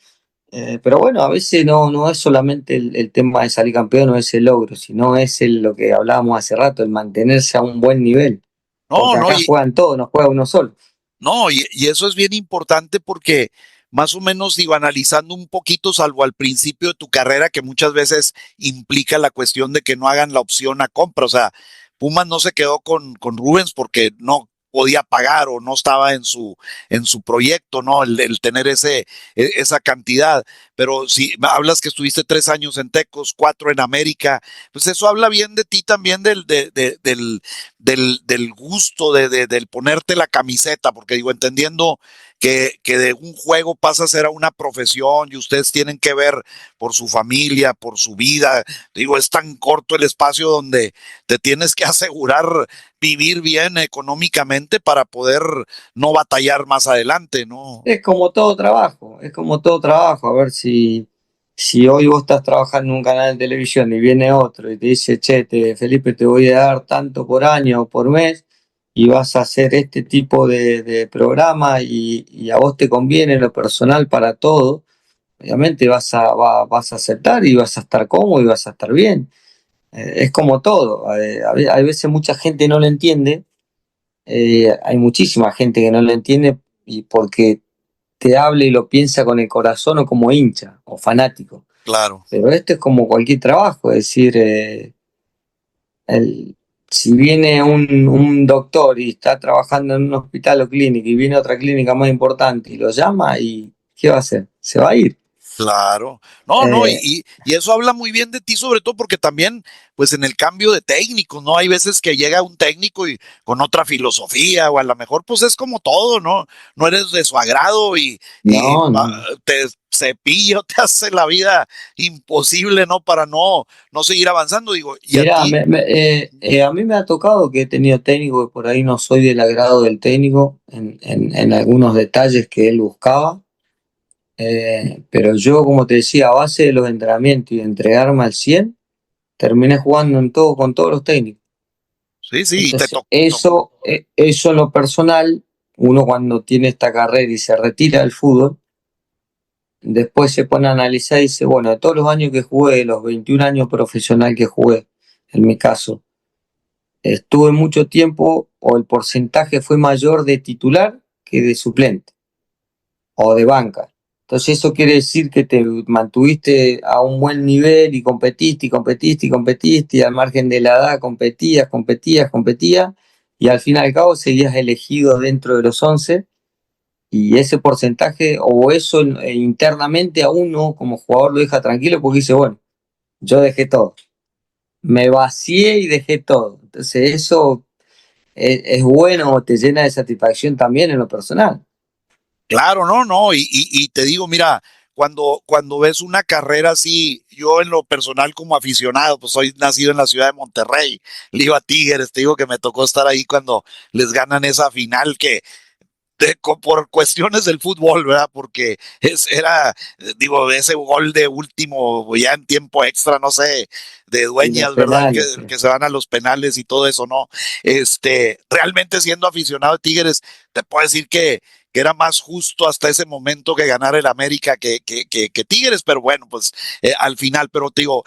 Pero bueno, a veces no es solamente el tema de salir campeón, no es el logro, sino es lo que hablábamos hace rato, el mantenerse a un buen nivel. No, Porque no, acá juegan todos, no juega uno solo. no, y eso es bien importante porque más o menos digo, analizando un poquito, salvo al principio de tu carrera, que muchas veces implica la cuestión de que no hagan la opción a compra. O sea, Pumas no se quedó con Rubens porque no podía pagar o no estaba en su proyecto, ¿no? El tener esa cantidad. Pero si hablas que estuviste 3 años en Tecos, 4 en América, pues eso habla bien de ti también del gusto del ponerte la camiseta, porque digo, entendiendo que de un juego pasa a ser a una profesión y ustedes tienen que ver por su familia, por su vida. Digo, es tan corto el espacio donde te tienes que asegurar vivir bien económicamente para poder no batallar más adelante, ¿no? Es como todo trabajo, es como todo trabajo. A ver si hoy vos estás trabajando en un canal de televisión y viene otro y te dice, che, Felipe, te voy a dar tanto por año o por mes y vas a hacer este tipo de programa y a vos te conviene lo personal para todo, obviamente vas a aceptar y vas a estar cómodo y vas a estar bien. Es como todo. Hay veces mucha gente no lo entiende, hay muchísima gente que no lo entiende y porque te habla y lo piensa con el corazón o como hincha o fanático. Claro. Pero esto es como cualquier trabajo, es decir, el- si viene un doctor y está trabajando en un hospital o clínica y viene otra clínica más importante y lo llama y ¿qué va a hacer? Se va a ir. Claro, no, no, Eh, y eso habla muy bien de ti, sobre todo porque también, pues en el cambio de técnicos, ¿no? Hay veces que llega un técnico y con otra filosofía, o a lo mejor, pues es como todo, ¿no? No eres de su agrado no, no. te cepilla o te hace la vida imposible, ¿no? Para no seguir avanzando, digo, y a Mirá, ti, a mí me ha tocado que he tenido técnico que por ahí no soy del agrado del técnico en algunos detalles que él buscaba. Pero yo, como te decía, a base de los entrenamientos y de entregarme al 100 terminé jugando en todo con todos los técnicos. sí, sí, te Entonces, tocó. eso en lo personal, uno cuando tiene esta carrera y se retira del fútbol, después se pone a analizar y dice, bueno, de todos los años que jugué, de los 21 años profesional que jugué, en mi caso, estuve mucho tiempo o el porcentaje fue mayor de titular que de suplente o de banca. Entonces eso quiere decir que te mantuviste a un buen nivel y competiste y competiste y competiste y al margen de la edad competías y al fin y al cabo seguías elegido dentro de los 11 y ese porcentaje o eso internamente a uno como jugador lo deja tranquilo porque dice, bueno, yo dejé todo, me vacié y dejé todo. Entonces eso es bueno, te llena de satisfacción también en lo personal. Claro, no, no, y te digo, mira, cuando ves una carrera así, yo en lo personal como aficionado, pues soy nacido en la ciudad de Monterrey, le iba a Tigres, te digo que me tocó estar ahí cuando les ganan esa final que por cuestiones del fútbol, ¿verdad? Porque digo, ese gol de último, ya en tiempo extra, no sé, de Y los Dueñas, ¿verdad? penales, sí. Que se van a los penales y todo eso, ¿no? Realmente siendo aficionado de Tigres, te puedo decir que era más justo hasta ese momento que ganar el América que Tigres, pero bueno, pues al final, pero te digo,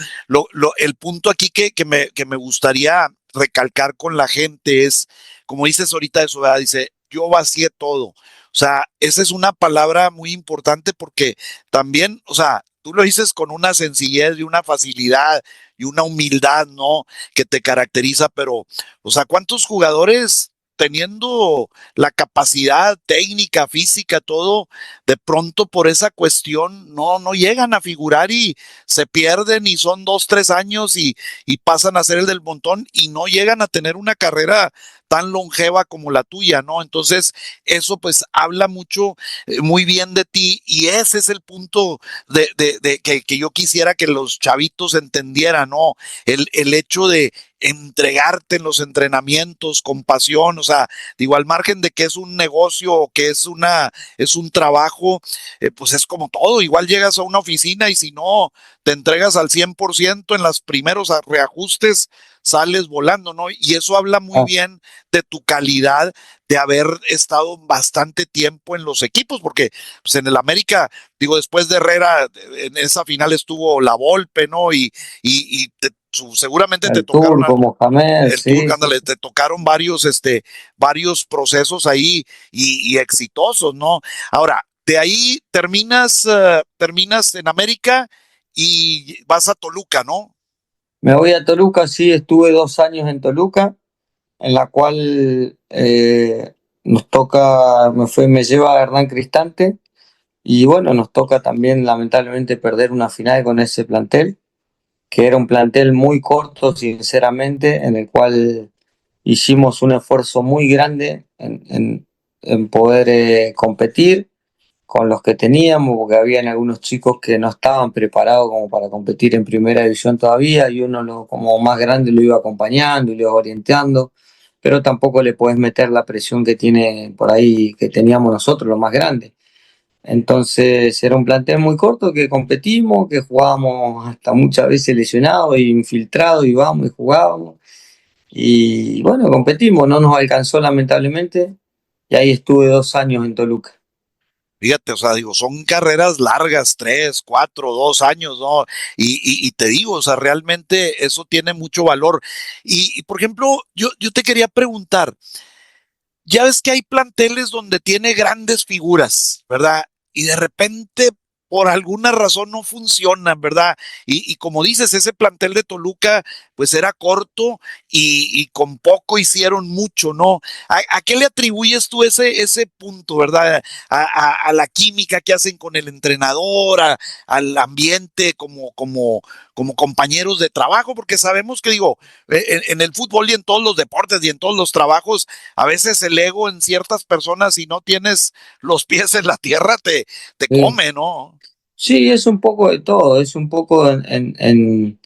el punto aquí que me gustaría recalcar con la gente es, como dices ahorita eso, ¿verdad? Dice, yo vacié todo. O sea, esa es una palabra muy importante porque también, o sea, tú lo dices con una sencillez y una facilidad y una humildad, ¿no? Que te caracteriza, pero, o sea, ¿cuántos jugadores teniendo la capacidad técnica, física, todo, de pronto por esa cuestión no llegan a figurar y se pierden y son 2, 3 años y pasan a ser el del montón y no llegan a tener una carrera tan longeva como la tuya, ¿no? Entonces, eso pues habla mucho, muy bien de ti y ese es el punto de que yo quisiera que los chavitos entendieran, ¿no? El hecho de entregarte en los entrenamientos con pasión, o sea, digo, al margen de que es un negocio o que es un trabajo, pues es como todo, igual llegas a una oficina y si no te entregas al 100% en los primeros reajustes, sales volando, ¿no? Y eso habla muy Ah, bien de tu calidad de haber estado bastante tiempo en los equipos, porque pues en el América, digo, después de Herrera, en esa final estuvo La Volpe, ¿no? Y seguramente te el tocaron Turco, Mohamed, el tour, sí, sí, ándale, sí. te tocaron varios procesos ahí y exitosos, ¿no? Ahora, de ahí terminas en América y vas a Toluca, ¿no? Me voy a Toluca, sí, estuve 2 años en Toluca, en la cual nos toca, me lleva Hernán Cristante, y bueno, nos toca también lamentablemente perder una final con ese plantel, que era un plantel muy corto, sinceramente, en el cual hicimos un esfuerzo muy grande en poder competir con los que teníamos, porque habían algunos chicos que no estaban preparados como para competir en primera división todavía, y uno como más grande lo iba acompañando y lo iba orientando, pero tampoco le podés meter la presión que tiene por ahí, que teníamos nosotros, los más grandes. Entonces era un plantel muy corto que competimos, que jugábamos hasta muchas veces lesionados y infiltrados, y vamos y jugábamos. Y bueno, competimos, no nos alcanzó lamentablemente, y ahí estuve 2 años en Toluca. Fíjate, o sea, digo, son carreras largas, 3, 4, 2 años, ¿no? Y te digo, o sea, realmente eso tiene mucho valor. Por ejemplo, yo te quería preguntar, ya ves que hay planteles donde tiene grandes figuras, ¿verdad? Y de repente, por alguna razón, no funcionan, ¿verdad? Y como dices, ese plantel de Toluca, pues era corto y con poco hicieron mucho, ¿no? ¿A qué le atribuyes tú ese punto, ¿verdad? A la química que hacen con el entrenador, al ambiente como compañeros de trabajo, porque sabemos que, digo, en el fútbol y en todos los deportes y en todos los trabajos, a veces el ego en ciertas personas, si no tienes los pies en la tierra, te Sí. come, ¿no? Sí, es un poco de todo, es un poco en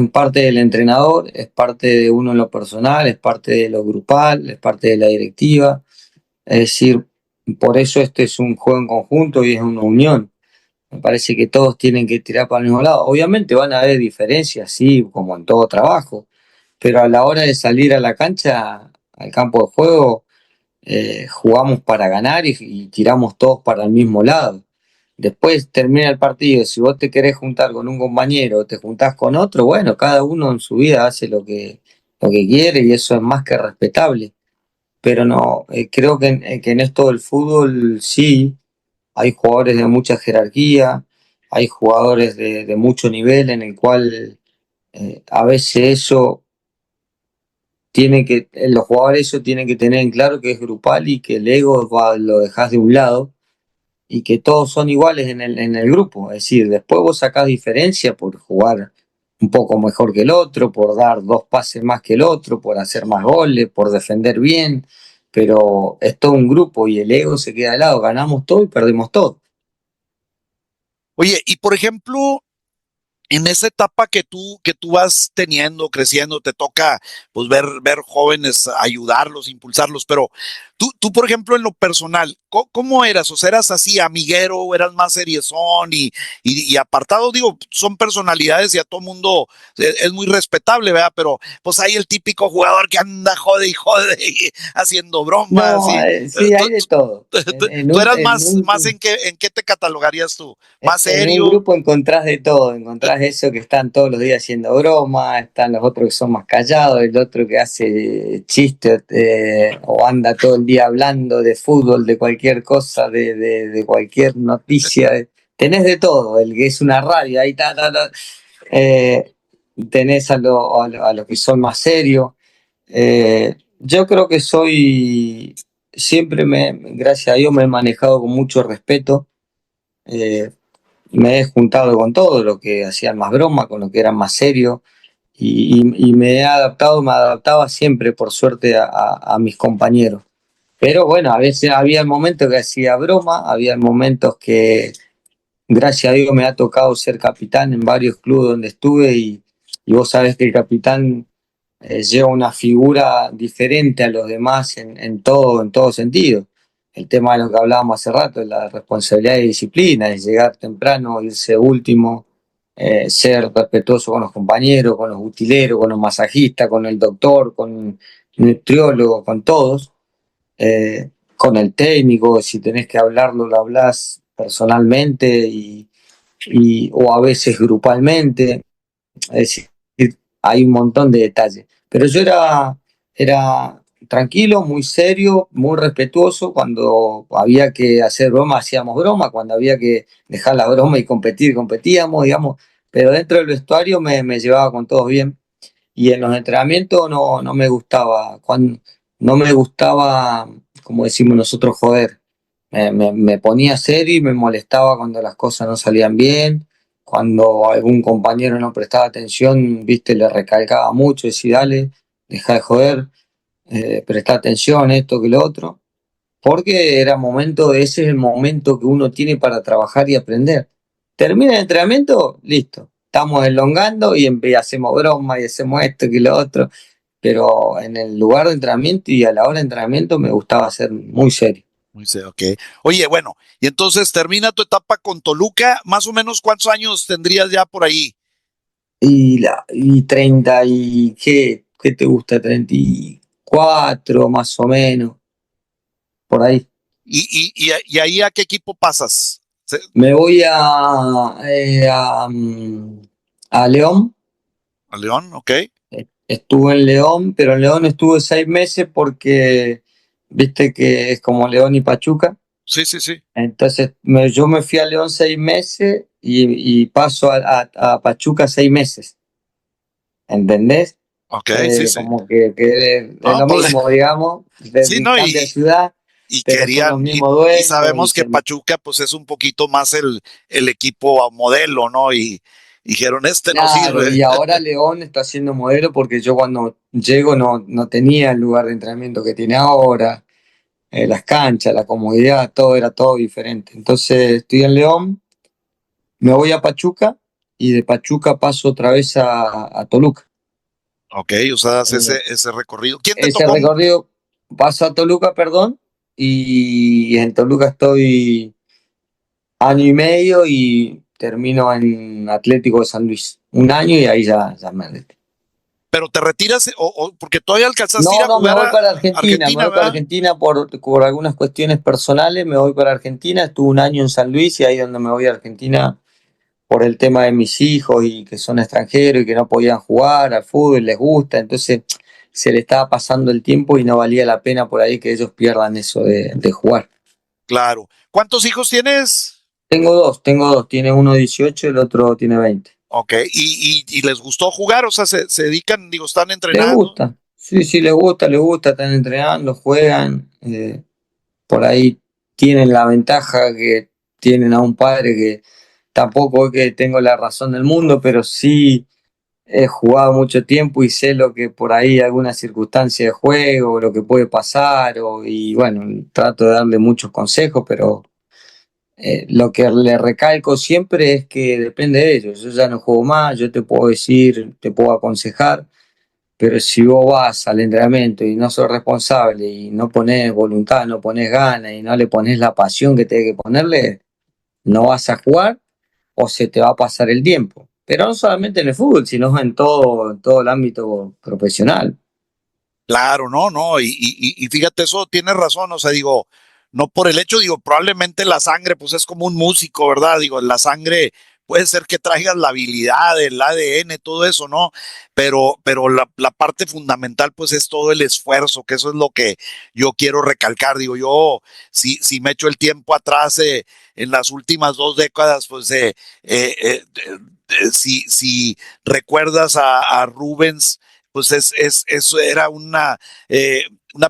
parte del entrenador, es parte de uno en lo personal, es parte de lo grupal, es parte de la directiva. Es decir, por eso este es un juego en conjunto y es una unión. Me parece que todos tienen que tirar para el mismo lado. Obviamente van a haber diferencias, sí, como en todo trabajo, pero a la hora de salir a la cancha, al campo de juego, jugamos para ganar y tiramos todos para el mismo lado. Después termina el partido, si vos te querés juntar con un compañero o te juntás con otro, bueno, cada uno en su vida hace lo que quiere y eso es más que respetable. Pero no, creo que en esto del fútbol sí, hay jugadores de mucha jerarquía, hay jugadores de mucho nivel en el cual a veces eso los jugadores eso tienen que tener en claro que es grupal y que el ego lo dejas de un lado y que todos son iguales en el grupo. Es decir, después vos sacás diferencia por jugar un poco mejor que el otro, por dar 2 pases más que el otro, por hacer más goles, por defender bien, pero es todo un grupo y el ego se queda de lado, ganamos todo y perdemos todo. Oye, y por ejemplo, en esa etapa que tú vas teniendo, creciendo, te toca pues ver jóvenes, ayudarlos, impulsarlos, pero tú, por ejemplo, en lo personal, ¿cómo eras? O sea, ¿eras así amiguero o eras más seriezón y apartado? Digo, son personalidades y a todo mundo es muy respetable, ¿verdad? Pero pues hay el típico jugador que anda jode y jode y haciendo bromas No, y sí, tú, hay de todo. En tú un, eras en más un, en qué te catalogarías tú, más en un serio. grupo encontrás de todo, encontrás eso que están todos los días haciendo broma, están los otros que son más callados, el otro que hace chistes o anda todo el día hablando de fútbol, de cualquier cosa, de cualquier noticia. tenés de todo, el que es una radio, ahí eh, tenés a los que son más serios. Yo creo que gracias a Dios me he manejado con mucho respeto. eh, Me he juntado con todo lo que hacían más broma, con lo que eran más serios, y me adaptaba siempre, por suerte, a mis compañeros. Pero bueno, a veces había momentos que hacía broma, había momentos que, gracias a Dios, me ha tocado ser capitán en varios clubes donde estuve, y vos sabés que el capitán lleva una figura diferente a los demás en todo sentido. El tema de lo que hablábamos hace rato, de la responsabilidad y disciplina, de llegar temprano, irse último, ser respetuoso con los compañeros, con los utileros, con los masajistas, con el doctor, con el nutriólogo, con todos, con el técnico. Si tenés que hablarlo, lo hablás personalmente o a veces grupalmente. Es decir, hay un montón de detalles. Pero yo era tranquilo, muy serio, muy respetuoso. Cuando había que hacer broma, hacíamos broma. Cuando había que dejar la broma y competir, competíamos, digamos. Pero dentro del vestuario me llevaba con todos bien. Y en los entrenamientos no me gustaba, no me gustaba, como decimos nosotros, joder. Me ponía serio y me molestaba cuando las cosas no salían bien, cuando algún compañero no prestaba atención, viste, le recalcaba mucho, decía, dale, deja de joder, presta atención, esto que lo otro, porque ese es el momento que uno tiene para trabajar y aprender. Termina el entrenamiento, listo, estamos elongando hacemos broma y hacemos esto que lo otro, pero en el lugar de entrenamiento y a la hora de entrenamiento me gustaba ser muy serio. Muy serio, ok. Oye, bueno, y entonces termina tu etapa con Toluca, más o menos ¿cuántos años tendrías ya por ahí? Y 30 y ¿qué te gusta? 34 más o menos, por ahí. Y ahí a qué equipo pasas? Me voy a León. ¿A León? Ok. Estuve en León, pero en León estuve 6 meses porque viste que es como León y Pachuca. Sí, sí, sí. Entonces yo me fui a León 6 meses y paso a Pachuca 6 meses. ¿Entendés? Ok, sí, sí. Como que es No, lo pues mismo, digamos, sí, ¿no? cambia de ciudad, Y pero son los querían, mismos y dueños sabemos que Pachuca pues es un poquito más el equipo modelo, ¿no? Y dijeron, este no claro, sirve. y ahora León está haciendo modelo porque yo cuando llego no tenía el lugar de entrenamiento que tiene ahora, las canchas, la comodidad, era todo diferente. Entonces estoy en León, me voy a Pachuca y de Pachuca paso otra vez a Toluca. Ok, o sea, hace Eh, ese recorrido. ¿Quién te Ese tocó? recorrido paso a Toluca, perdón, y en Toluca estoy año y medio y termino en Atlético de San Luis. Un año y ahí ya me retiré. Pero te retiras, porque todavía alcanzaste a ir No, a no, me jugar voy a para Argentina, me Argentina, voy para ¿verdad? Argentina por algunas cuestiones personales, me voy para Argentina, estuve un año en San Luis y ahí es donde me voy a Argentina por el tema de mis hijos y que son extranjeros y que no podían jugar al fútbol, les gusta, entonces se le estaba pasando el tiempo y no valía la pena por ahí que ellos pierdan eso de jugar. Claro. ¿Cuántos hijos tienes? Tengo dos, tiene uno 18 y el otro tiene 20. Ok, y les gustó jugar, o sea, se dedican, digo, están Les entrenando. gusta, sí, sí, les gusta, están entrenando, juegan, por ahí tienen la ventaja que tienen a un padre que tampoco es que tengo la razón del mundo, pero sí he jugado mucho tiempo y sé lo que por ahí alguna circunstancia de juego, lo que puede pasar, y bueno, trato de darle muchos consejos, pero lo que le recalco siempre es que depende de ellos. Yo ya no juego más, yo te puedo decir, te puedo aconsejar, pero si vos vas al entrenamiento y no sos responsable y no pones voluntad, no pones ganas y no le pones la pasión que tenés que ponerle, no vas a jugar o se te va a pasar el tiempo. Pero no solamente en el fútbol, sino en todo el ámbito profesional. Claro, no, no, y fíjate, eso tienes razón, o sea, digo, no por el hecho, digo, probablemente la sangre, pues es como un músico, ¿verdad? Digo, la sangre puede ser que traigas la habilidad, el ADN, todo eso, ¿no? Pero la parte fundamental, pues, es todo el esfuerzo, que eso es lo que yo quiero recalcar. Digo, yo, si me echo el tiempo atrás, en las últimas 2 décadas, pues, si recuerdas a Rubens, pues eso era una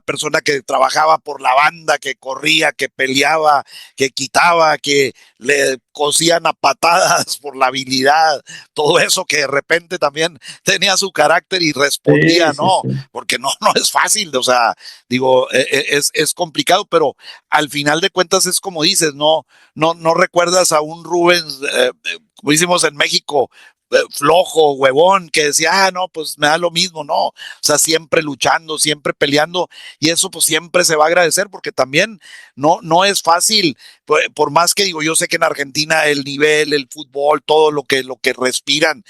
persona que trabajaba por la banda, que corría, que peleaba, que quitaba, que le cosían a patadas por la habilidad, todo eso que de repente también tenía su carácter y Sí, respondía, sí, no, sí. porque no es fácil, o sea, digo, es complicado, pero al final de cuentas es como dices, no recuerdas a un Rubens, como decimos en México, flojo, huevón, que decía, no, pues me da lo mismo, no, o sea, siempre luchando, siempre peleando, y eso pues siempre se va a agradecer, porque también no es fácil, por más que digo, yo sé que en Argentina el nivel, el fútbol, todo lo que respiran,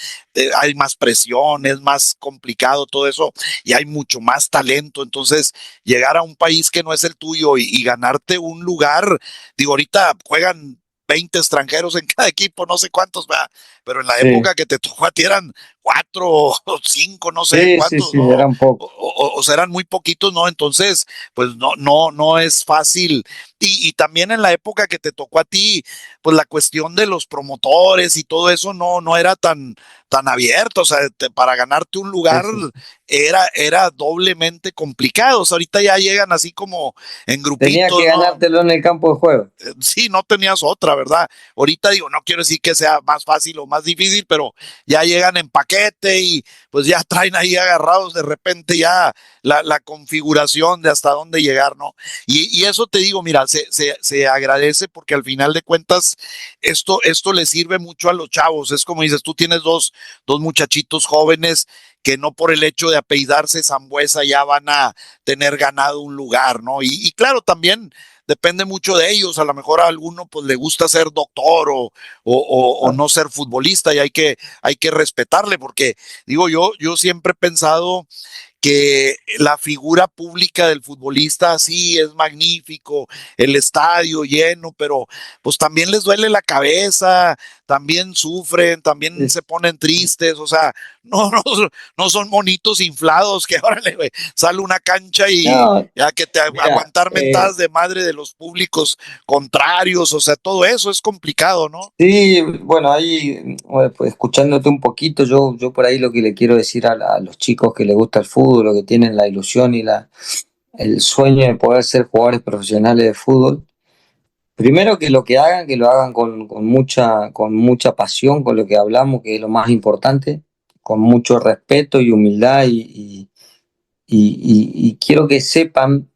hay más presión, es más complicado todo eso, y hay mucho más talento, entonces llegar a un país que no es el tuyo y ganarte un lugar, digo, ahorita juegan 20 extranjeros en cada equipo, no sé cuántos, ¿verdad? Pero en la Sí, época que te tocó a ti eran 4 o 5, no sé sí, sí, cuántos, sí, ¿no? era un poco. O sea, eran muy poquitos, ¿no? Entonces, pues no es fácil. Y también en la época que te tocó a ti, pues la cuestión de los promotores y todo eso no era tan abierto. O sea, para ganarte un Sí, lugar sí, sí. era doblemente complicado. O sea, ahorita ya llegan así como en Tenía que grupitos, ¿no? ganártelo en el campo de juego. Sí, no tenías otra, ¿verdad? Ahorita digo, no quiero decir que sea más fácil o más difícil, pero ya llegan en paquete y pues ya traen ahí agarrados de repente ya la configuración de hasta dónde llegar, ¿no? Y eso te digo, mira, se agradece porque al final de cuentas esto le sirve mucho a los chavos. Es como dices, tú tienes dos muchachitos jóvenes que no por el hecho de apellidarse Zambuesa ya van a tener ganado un lugar, ¿no? Y claro, también depende mucho de ellos. A lo mejor a alguno pues le gusta ser doctor o Ah, no ser futbolista y hay que respetarle porque digo yo siempre he pensado que la figura pública del futbolista sí es magnífico, el estadio lleno, pero pues también les duele la cabeza, también sufren, también se es- ponen tristes, o sea, no son monitos inflados que ahora le sale una cancha y No, ya que te mira, aguantar mentadas de madre de los públicos contrarios, o sea, todo eso es complicado, ¿no? sí, bueno, ahí bueno, pues, escuchándote un poquito, yo por ahí lo que le quiero decir a los chicos que les gusta el fútbol, lo que tienen la ilusión y el sueño de poder ser jugadores profesionales de fútbol, primero que lo hagan con mucha pasión, con lo que hablamos, que es lo más importante, con mucho respeto y humildad y quiero que sepan,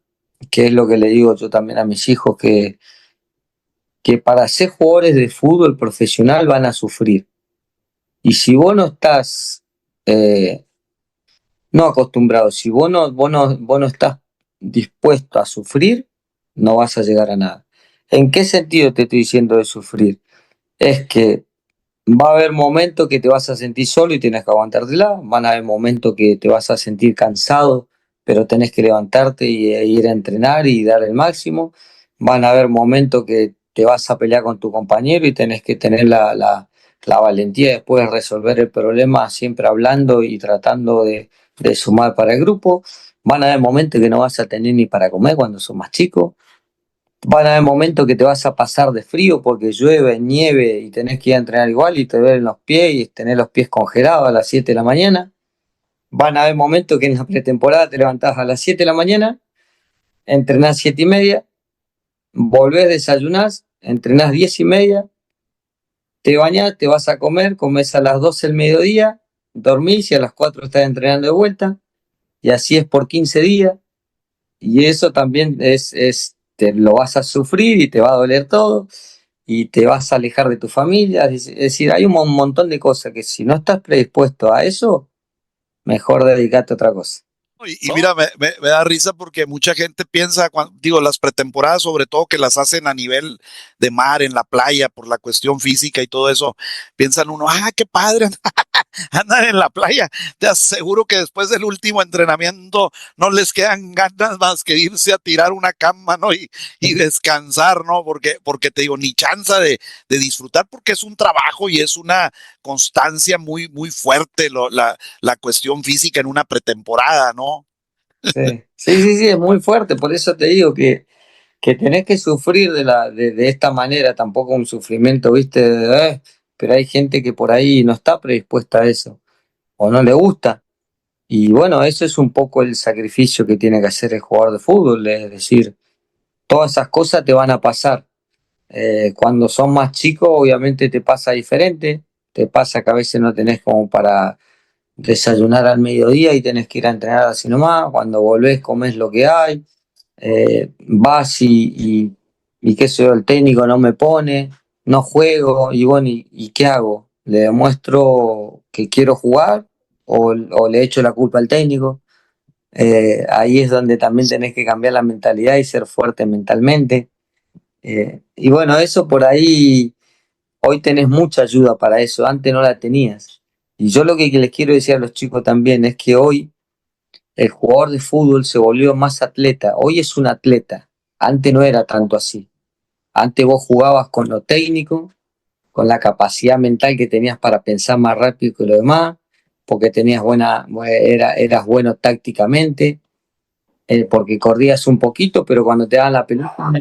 que es lo que le digo yo también a mis hijos, que para ser jugadores de fútbol profesional van a sufrir. Y si vos no estás, no acostumbrado, si vos no estás dispuesto a sufrir, no vas a llegar a nada. ¿En qué sentido te estoy diciendo de sufrir? Es que va a haber momentos que te vas a sentir solo y tienes que aguantártela, van a haber momentos que te vas a sentir cansado, pero tenés que levantarte e ir a entrenar y dar el máximo, van a haber momentos que te vas a pelear con tu compañero y tenés que tener la valentía después de resolver el problema siempre hablando y tratando de sumar para el grupo, van a haber momentos que no vas a tener ni para comer cuando sos más chico. Van a haber momentos que te vas a pasar de frío porque llueve, nieve y tenés que ir a entrenar igual y te duelen los pies y tener los pies congelados a las 7 de la mañana. Van a haber momentos que en la pretemporada te levantás a las 7 de la mañana, entrenás 7:30, volvés, desayunás, entrenás 10:30, te bañás, te vas a comer, comes a las 12 del mediodía, dormís y a las 4 estás entrenando de vuelta. Y así es por 15 días. Y eso también te lo vas a sufrir y te va a doler todo y te vas a alejar de tu familia. Es decir, hay un montón de cosas que si no estás predispuesto a eso, mejor dedicarte a otra cosa. Y ¿no? mira, me da risa porque mucha gente piensa, digo, las pretemporadas, sobre todo que las hacen a nivel de mar, en la playa, por la cuestión física y todo eso, piensan uno, qué padre, andan en la playa. Te aseguro que después del último entrenamiento no les quedan ganas más que irse a tirar una cama, ¿no? Y descansar, ¿no? Porque te digo, ni chance de disfrutar, porque es un trabajo y es una constancia muy, muy fuerte la cuestión física en una pretemporada, ¿no? Sí, sí, sí, sí, es muy fuerte, por eso te digo que tenés que sufrir de esta manera, tampoco un sufrimiento, viste, pero hay gente que por ahí no está predispuesta a eso, o no le gusta, y bueno, eso es un poco el sacrificio que tiene que hacer el jugador de fútbol, es decir, todas esas cosas te van a pasar. Cuando son más chicos, obviamente te pasa diferente, te pasa que a veces no tenés como para desayunar al mediodía y tenés que ir a entrenar así nomás, cuando volvés comés lo que hay, vas y qué sé yo, el técnico no me pone, no juego, y bueno, ¿y qué hago? ¿Le demuestro que quiero jugar o le echo la culpa al técnico? Ahí es donde también tenés que cambiar la mentalidad y ser fuerte mentalmente. Y bueno, eso por ahí, hoy tenés mucha ayuda para eso, antes no la tenías. Y yo lo que les quiero decir a los chicos también es que hoy el jugador de fútbol se volvió más atleta. Hoy es un atleta. Antes no era tanto así. Antes vos jugabas con lo técnico, con la capacidad mental que tenías para pensar más rápido que lo demás, porque eras bueno tácticamente, porque corrías un poquito, pero cuando te daban la pelota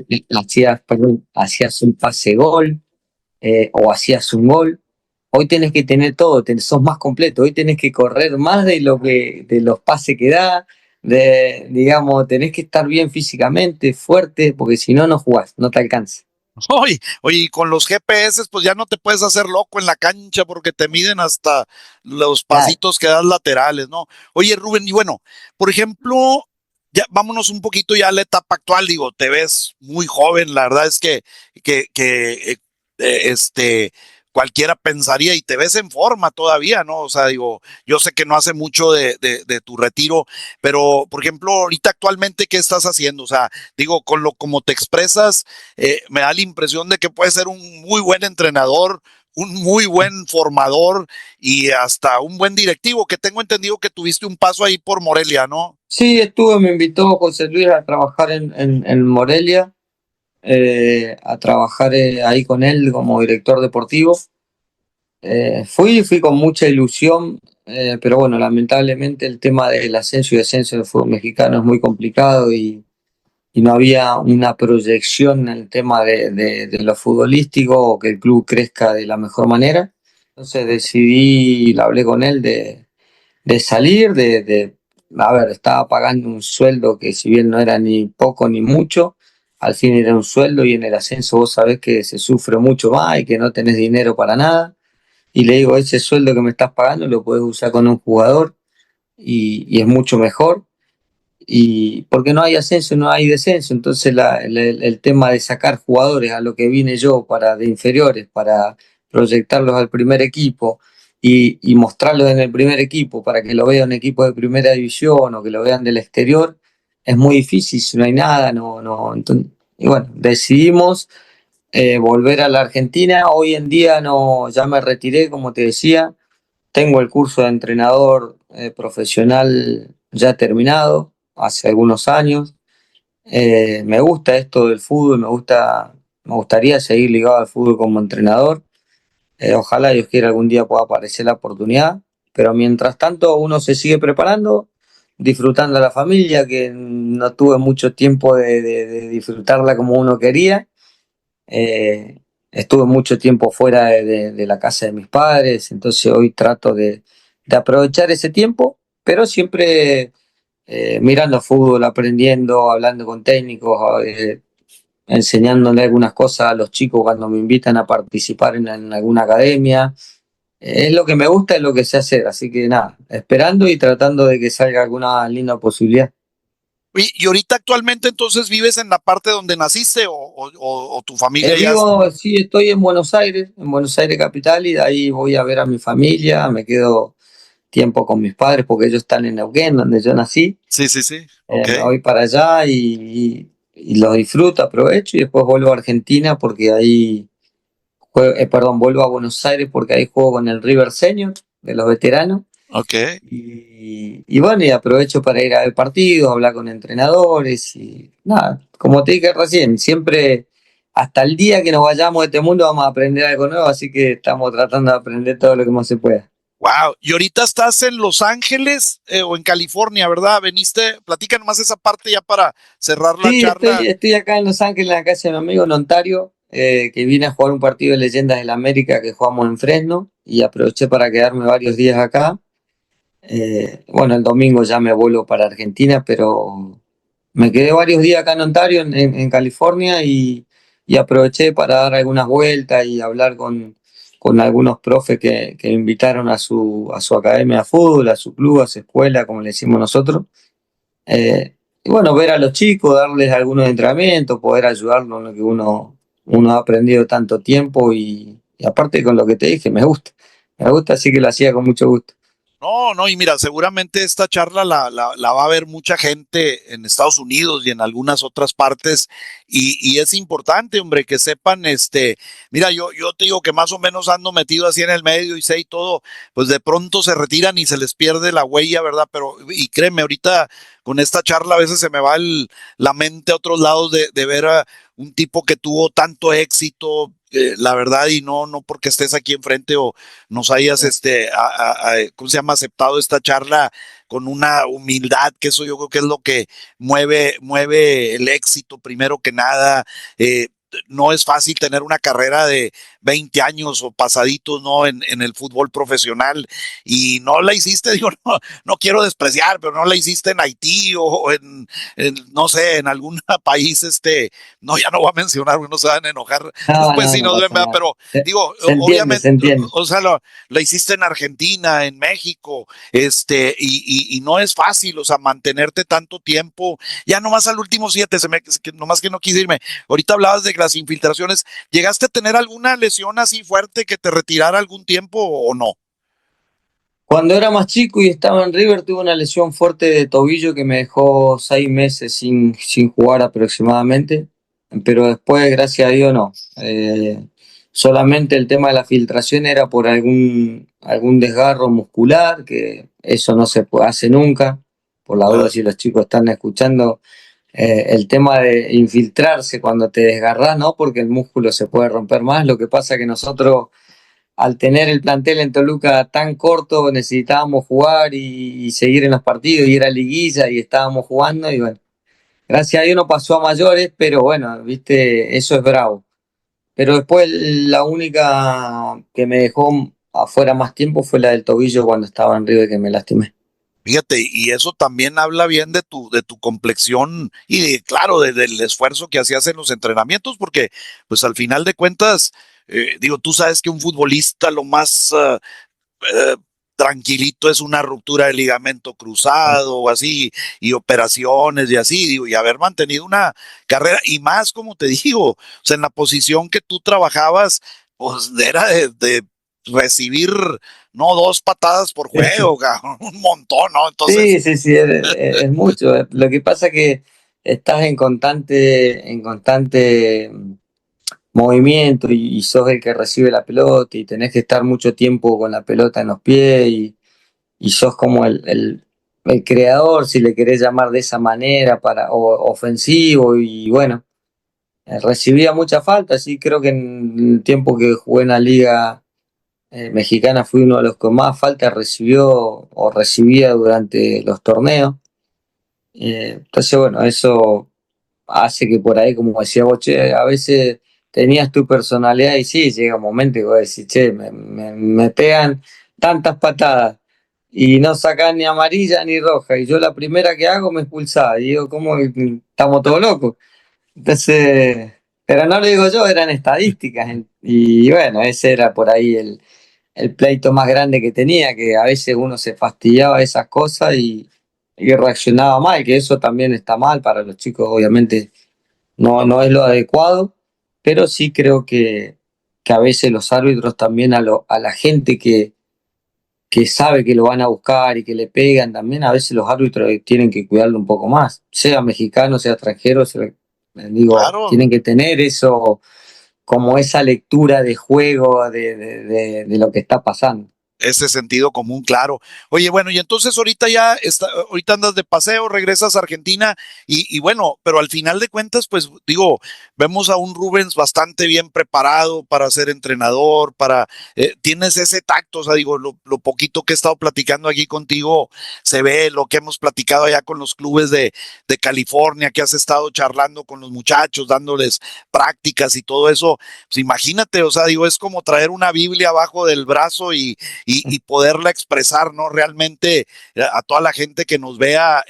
hacías un pase gol, o hacías un gol. Hoy tenés que tener todo, sos más completo. Hoy tenés que correr más de los pases que da, digamos, tenés que estar bien físicamente, fuerte, porque si no, no jugás, no te alcanza. Oye, y con los GPS, pues ya no te puedes hacer loco en la cancha porque te miden hasta los Claro. pasitos que das laterales, ¿no? Oye, Rubén, y bueno, por ejemplo, ya vámonos un poquito ya a la etapa actual, digo, te ves muy joven, la verdad es que cualquiera pensaría y te ves en forma todavía, ¿no? O sea, digo, yo sé que no hace mucho de tu retiro, pero, por ejemplo, ahorita actualmente, ¿qué estás haciendo? O sea, digo, como te expresas, me da la impresión de que puedes ser un muy buen entrenador, un muy buen formador y hasta un buen directivo, que tengo entendido que tuviste un paso ahí por Morelia, ¿no? Sí, me invitó José Luis a trabajar en Morelia, a trabajar ahí con él como director deportivo. Fui con mucha ilusión, pero bueno, lamentablemente el tema del ascenso y descenso del fútbol mexicano es muy complicado y no había una proyección en el tema de lo futbolístico o que el club crezca de la mejor manera. Entonces decidí, hablé con él de salir, a ver, estaba pagando un sueldo que si bien no era ni poco ni mucho, al fin era un sueldo y en el ascenso vos sabés que se sufre mucho más y que no tenés dinero para nada. Y le digo, ese sueldo que me estás pagando lo puedes usar con un jugador y es mucho mejor. Y porque no hay ascenso, no hay descenso. Entonces el tema de sacar jugadores a lo que vine yo para de inferiores, para proyectarlos al primer equipo y mostrarlos en el primer equipo para que lo vea un equipo de primera división o que lo vean del exterior, es muy difícil, si no hay nada, no. Y bueno, decidimos volver a la Argentina. Hoy en día no, ya me retiré, como te decía. Tengo el curso de entrenador profesional ya terminado hace algunos años. Me gusta esto del fútbol, me gustaría seguir ligado al fútbol como entrenador. Ojalá Dios quiera algún día pueda aparecer la oportunidad, pero mientras tanto uno se sigue preparando, disfrutando a la familia, que no tuve mucho tiempo de disfrutarla como uno quería. Estuve mucho tiempo fuera de la casa de mis padres, entonces hoy trato de aprovechar ese tiempo, pero siempre mirando fútbol, aprendiendo, hablando con técnicos, enseñándole algunas cosas a los chicos cuando me invitan a participar en alguna academia. Es lo que me gusta, es lo que sé hacer, así que nada, esperando y tratando de que salga alguna linda posibilidad. Y ahorita actualmente entonces vives en la parte donde naciste o tu familia ya... Sí, estoy en Buenos Aires capital, y de ahí voy a ver a mi familia, me quedo tiempo con mis padres porque ellos están en Neuquén, donde yo nací. Sí, sí, sí. Ok. Me voy para allá y lo disfruto, aprovecho y después vuelvo a Argentina porque ahí, vuelvo a Buenos Aires porque ahí juego con el River Senior de los veteranos. Ok. Y bueno, y aprovecho para ir a ver partidos, hablar con entrenadores y nada, como te dije recién, siempre hasta el día que nos vayamos de este mundo vamos a aprender algo nuevo, así que estamos tratando de aprender todo lo que más se pueda. Wow. Y ahorita estás en Los Ángeles o en California, ¿verdad? Veniste, platican más esa parte ya para cerrar la Sí, charla. estoy acá en Los Ángeles, en la casa de mi amigo en Ontario, que vine a jugar un partido de Leyendas de la América que jugamos en Fresno y aproveché para quedarme varios días acá. Bueno, el domingo ya me vuelvo para Argentina, pero me quedé varios días acá en Ontario, en California, y aproveché para dar algunas vueltas y hablar con algunos profes que me invitaron a su academia de fútbol, a su club, a su escuela, como le decimos nosotros. Y bueno, ver a los chicos, darles algunos entrenamientos, poder ayudarlos en lo que uno ha aprendido tanto tiempo y aparte con lo que te dije, me gusta, así que lo hacía con mucho gusto. No, no, y mira, seguramente esta charla la va a ver mucha gente en Estados Unidos y en algunas otras partes, y es importante, hombre, que sepan, mira, yo te digo que más o menos ando metido así en el medio y sé y todo, pues de pronto se retiran y se les pierde la huella, ¿verdad? Pero, y créeme, ahorita con esta charla a veces se me va la mente a otros lados de ver a un tipo que tuvo tanto éxito, la verdad, y no porque estés aquí enfrente o nos hayas, ¿cómo se llama? Aceptado esta charla con una humildad, que eso yo creo que es lo que mueve el éxito, primero que nada. No es fácil tener una carrera de 20 años o pasaditos, ¿no? En el fútbol profesional, y no la hiciste, digo, no quiero despreciar, pero no la hiciste en Haití o no sé, en algún país, no, ya no voy a mencionar, no se van a enojar No, después no, si no nos ven, pasa ¿verdad? nada. Pero digo, Se entiende, obviamente, se entiende. o sea, la hiciste en Argentina, en México, y no es fácil, o sea, mantenerte tanto tiempo, ya nomás al último 7, nomás que no quise irme. Ahorita hablabas de las infiltraciones, ¿llegaste a tener alguna lesión así fuerte que te retirara algún tiempo o no? Cuando era más chico y estaba en River, tuve una lesión fuerte de tobillo que me dejó 6 meses sin jugar aproximadamente, pero después, gracias a Dios, no. Solamente el tema de la filtración era por algún desgarro muscular, que eso no se hace nunca. Por la duda, Claro. si los chicos están escuchando, el tema de infiltrarse cuando te desgarras, ¿no? Porque el músculo se puede romper más. Lo que pasa que nosotros al tener el plantel en Toluca tan corto, necesitábamos jugar y seguir en los partidos, y era liguilla y estábamos jugando, y bueno, gracias a Dios no pasó a mayores, pero bueno, viste, eso es bravo. Pero después la única que me dejó afuera más tiempo fue la del tobillo cuando estaba en River, que me lastimé. Fíjate, y eso también habla bien de tu complexión y claro, del esfuerzo que hacías en los entrenamientos, porque pues al final de cuentas, digo, tú sabes que un futbolista lo más eh, tranquilito es una ruptura de ligamento cruzado o así, y operaciones y así, digo, y haber mantenido una carrera, y más como te digo, o sea, en la posición que tú trabajabas, pues era de recibir, no 2 patadas por juego, cabrón, un montón, ¿no? Entonces, Sí, sí, sí, es mucho. Lo que pasa es que estás en constante movimiento y sos el que recibe la pelota y tenés que estar mucho tiempo con la pelota en los pies y sos como el creador, si le querés llamar de esa manera, o ofensivo y bueno, recibía mucha falta, sí, creo que en el tiempo que jugué en la liga mexicana fui uno de los que más falta recibió o recibía durante los torneos. Entonces, bueno, eso hace que por ahí, como decía vos, che, a veces tenías tu personalidad y sí, llega un momento que vos decís, che, me pegan tantas patadas y no sacan ni amarilla ni roja, y yo la primera que hago me expulsaba, y digo, ¿cómo que estamos todos locos? Entonces, pero no lo digo yo, eran estadísticas, y bueno, ese era por ahí el pleito más grande que tenía, que a veces uno se fastidiaba de esas cosas y reaccionaba mal, que eso también está mal para los chicos, obviamente no es lo adecuado, pero sí creo que a veces los árbitros también a la gente que sabe que lo van a buscar y que le pegan, también a veces los árbitros tienen que cuidarlo un poco más, sea mexicano, sea extranjero, digo, Claro. tienen que tener eso, como esa lectura de juego de lo que está pasando. Ese sentido común, claro. Oye, bueno, y entonces ahorita ya está, ahorita andas de paseo, regresas a Argentina y bueno, pero al final de cuentas, pues digo, vemos a un Rubens bastante bien preparado para ser entrenador, tienes ese tacto, o sea, digo, lo poquito que he estado platicando aquí contigo, se ve lo que hemos platicado allá con los clubes de California, que has estado charlando con los muchachos, dándoles prácticas y todo eso, pues imagínate, o sea, digo, es como traer una Biblia abajo del brazo y poderla expresar, ¿no? Realmente a toda la gente que nos vea,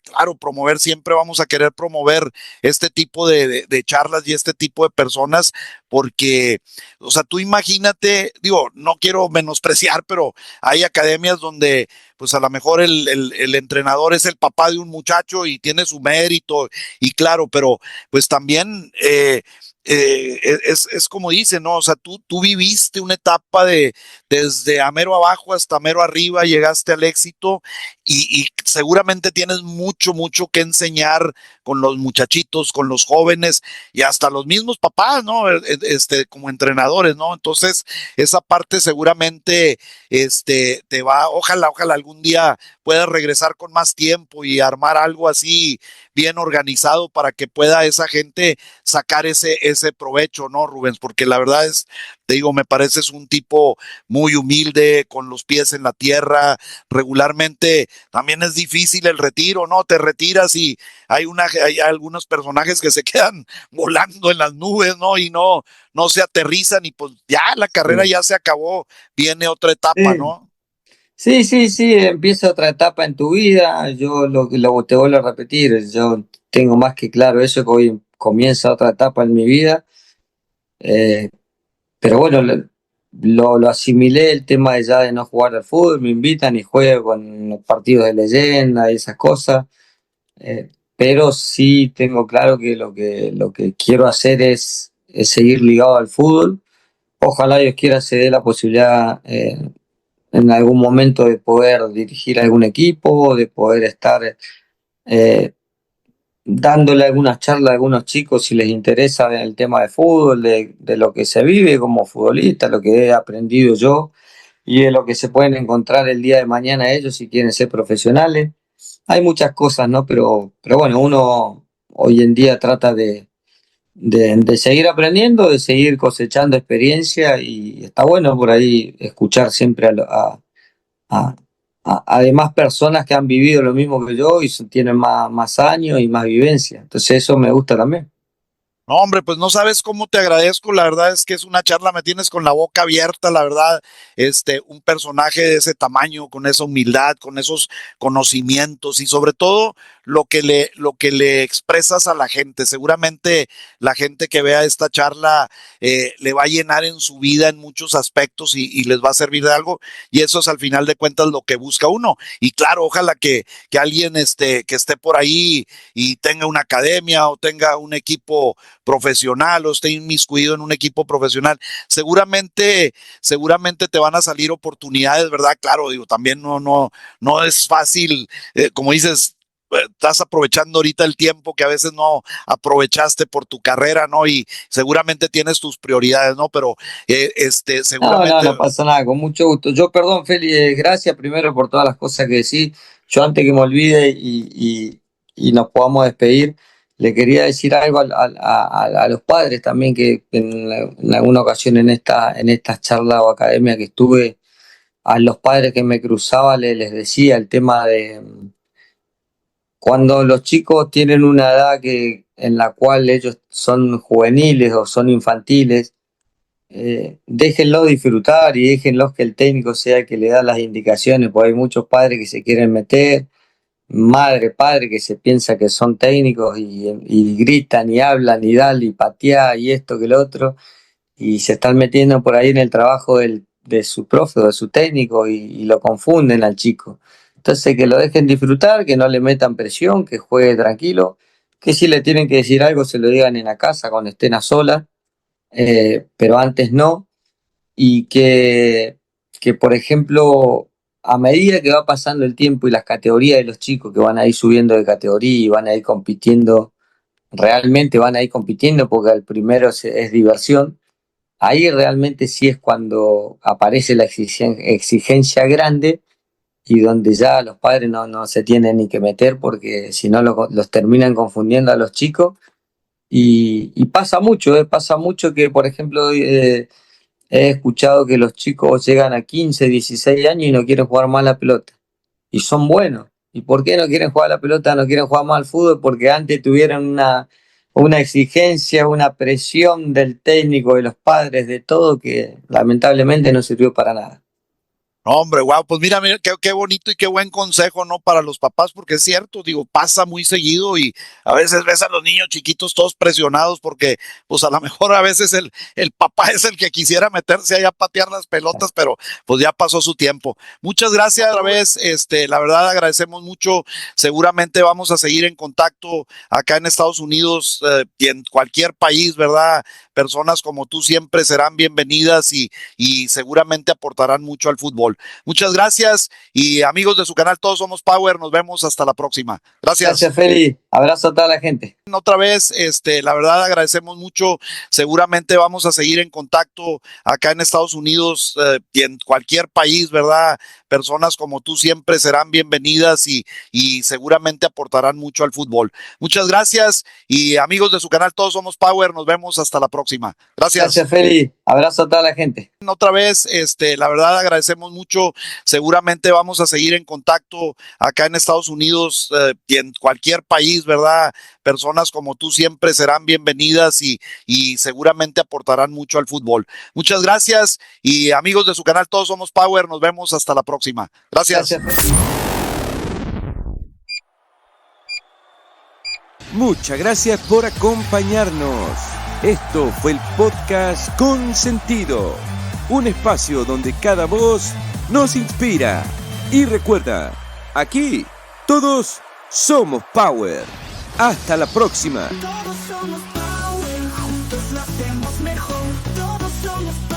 claro, promover, siempre vamos a querer promover este tipo de charlas y este tipo de personas, porque, o sea, tú imagínate, digo, no quiero menospreciar, pero hay academias donde, pues a lo mejor el entrenador es el papá de un muchacho y tiene su mérito, y claro, pero pues también es como dice, ¿no? O sea, tú viviste una etapa desde a mero abajo hasta mero arriba, llegaste al éxito y seguramente tienes mucho, mucho que enseñar con los muchachitos, con los jóvenes y hasta los mismos papás, ¿no? Como entrenadores, ¿no? Entonces, esa parte seguramente, ojalá algún día puedas regresar con más tiempo y armar algo así bien organizado para que pueda esa gente sacar ese provecho, ¿no, Rubens? Porque la verdad te digo, me pareces un tipo muy humilde, con los pies en la tierra. Regularmente también es difícil el retiro, ¿no? Te retiras y hay algunos personajes que se quedan volando en las nubes, ¿no? Y no se aterrizan y pues ya la carrera Sí. ya se acabó, viene otra etapa, Sí. ¿no? Sí, sí, sí, empieza otra etapa en tu vida. Yo te vuelvo a repetir, yo tengo más que claro eso, que hoy comienza otra etapa en mi vida. Eh, pero bueno, lo asimilé el tema de ya de no jugar al fútbol, me invitan y juego con los partidos de leyenda y esas cosas. Pero sí tengo claro que lo que quiero hacer es seguir ligado al fútbol. Ojalá Dios quiera se dé la posibilidad en algún momento de poder dirigir algún equipo, de poder estar eh, dándole algunas charlas a algunos chicos si les interesa el tema de fútbol, de lo que se vive como futbolista, lo que he aprendido yo y de lo que se pueden encontrar el día de mañana ellos si quieren ser profesionales. Hay muchas cosas, ¿no? Pero bueno, uno hoy en día trata de seguir aprendiendo, de seguir cosechando experiencia y está bueno por ahí escuchar siempre a, además personas que han vivido lo mismo que yo y tienen más años y más vivencia. Entonces eso me gusta también. No, hombre, pues no sabes cómo te agradezco. La verdad es que es una charla, me tienes con la boca abierta, la verdad. Un personaje de ese tamaño, con esa humildad, con esos conocimientos y sobre todo lo que le expresas a la gente. Seguramente la gente que vea esta charla le va a llenar en su vida en muchos aspectos y les va a servir de algo. Y eso es al final de cuentas lo que busca uno. Y claro, ojalá que alguien que esté por ahí y tenga una academia o tenga un equipo profesional o esté inmiscuido en un equipo profesional, seguramente te van a salir oportunidades, ¿verdad? Claro, digo, también no es fácil, como dices, estás aprovechando ahorita el tiempo que a veces no aprovechaste por tu carrera, ¿no? Y seguramente tienes tus prioridades, ¿no? Pero seguramente. No pasa nada, con mucho gusto. Yo, perdón, Feli, gracias primero por todas las cosas que decís. Yo antes que me olvide y nos podamos despedir, le quería decir algo a los padres también que en alguna ocasión en esta charla o academia que estuve, a los padres que me cruzaba les decía el tema de cuando los chicos tienen una edad en la cual ellos son juveniles o son infantiles, déjenlos disfrutar y déjenlos que el técnico sea el que le da las indicaciones, porque hay muchos padres que se quieren meter, madre, padre que se piensa que son técnicos y gritan y hablan y dan y patean y esto que lo otro, y se están metiendo por ahí en el trabajo de su profe o de su técnico y lo confunden al chico. Entonces que lo dejen disfrutar, que no le metan presión, que juegue tranquilo, que si le tienen que decir algo se lo digan en la casa cuando estén a solas, pero antes no, y que que, por ejemplo, a medida que va pasando el tiempo y las categorías de los chicos que van a ir subiendo de categoría y van a ir compitiendo, realmente van a ir compitiendo porque el primero es diversión, ahí realmente sí es cuando aparece la exigencia grande y donde ya los padres no se tienen ni que meter porque si no los terminan confundiendo a los chicos. Y pasa mucho que, por ejemplo, he escuchado que los chicos llegan a 15, 16 años y no quieren jugar más la pelota. Y son buenos. ¿Y por qué no quieren jugar la pelota, no quieren jugar más al fútbol? Porque antes tuvieron una exigencia, una presión del técnico, de los padres, de todo, que lamentablemente no sirvió para nada. No, hombre, wow, pues mira, qué bonito y qué buen consejo, ¿no? Para los papás, porque es cierto, digo, pasa muy seguido y a veces ves a los niños chiquitos todos presionados porque, pues a lo mejor a veces el papá es el que quisiera meterse allá a patear las pelotas, pero pues ya pasó su tiempo. Muchas gracias otra vez, la verdad agradecemos mucho, seguramente vamos a seguir en contacto acá en Estados Unidos y en cualquier país, ¿verdad? Personas como tú siempre serán bienvenidas y seguramente aportarán mucho al fútbol. Muchas gracias y amigos de su canal Todos Somos Power, nos vemos hasta la próxima. Gracias. Gracias, Feli. Abrazo a toda la gente. Otra vez, la verdad agradecemos mucho. Seguramente vamos a seguir en contacto acá en Estados Unidos y en cualquier país, ¿verdad? Personas como tú siempre serán bienvenidas y seguramente aportarán mucho al fútbol. Muchas gracias y amigos de su canal Todos Somos Power, nos vemos hasta la próxima. Gracias. Gracias, Feli. Abrazo a toda la gente. Otra vez, la verdad agradecemos mucho. Seguramente vamos a seguir en contacto acá en Estados Unidos y en cualquier país, ¿verdad? Personas como tú siempre serán bienvenidas y seguramente aportarán mucho al fútbol. Muchas gracias y amigos de su canal Todos Somos Power, nos vemos hasta la próxima. Gracias. Gracias, Feli. Muchas gracias por acompañarnos. Esto fue el podcast Con Sentido, un espacio donde cada voz nos inspira. Y recuerda, aquí todos somos Power. Hasta la próxima. Todos somos power, juntos lo hacemos mejor. Todos somos power.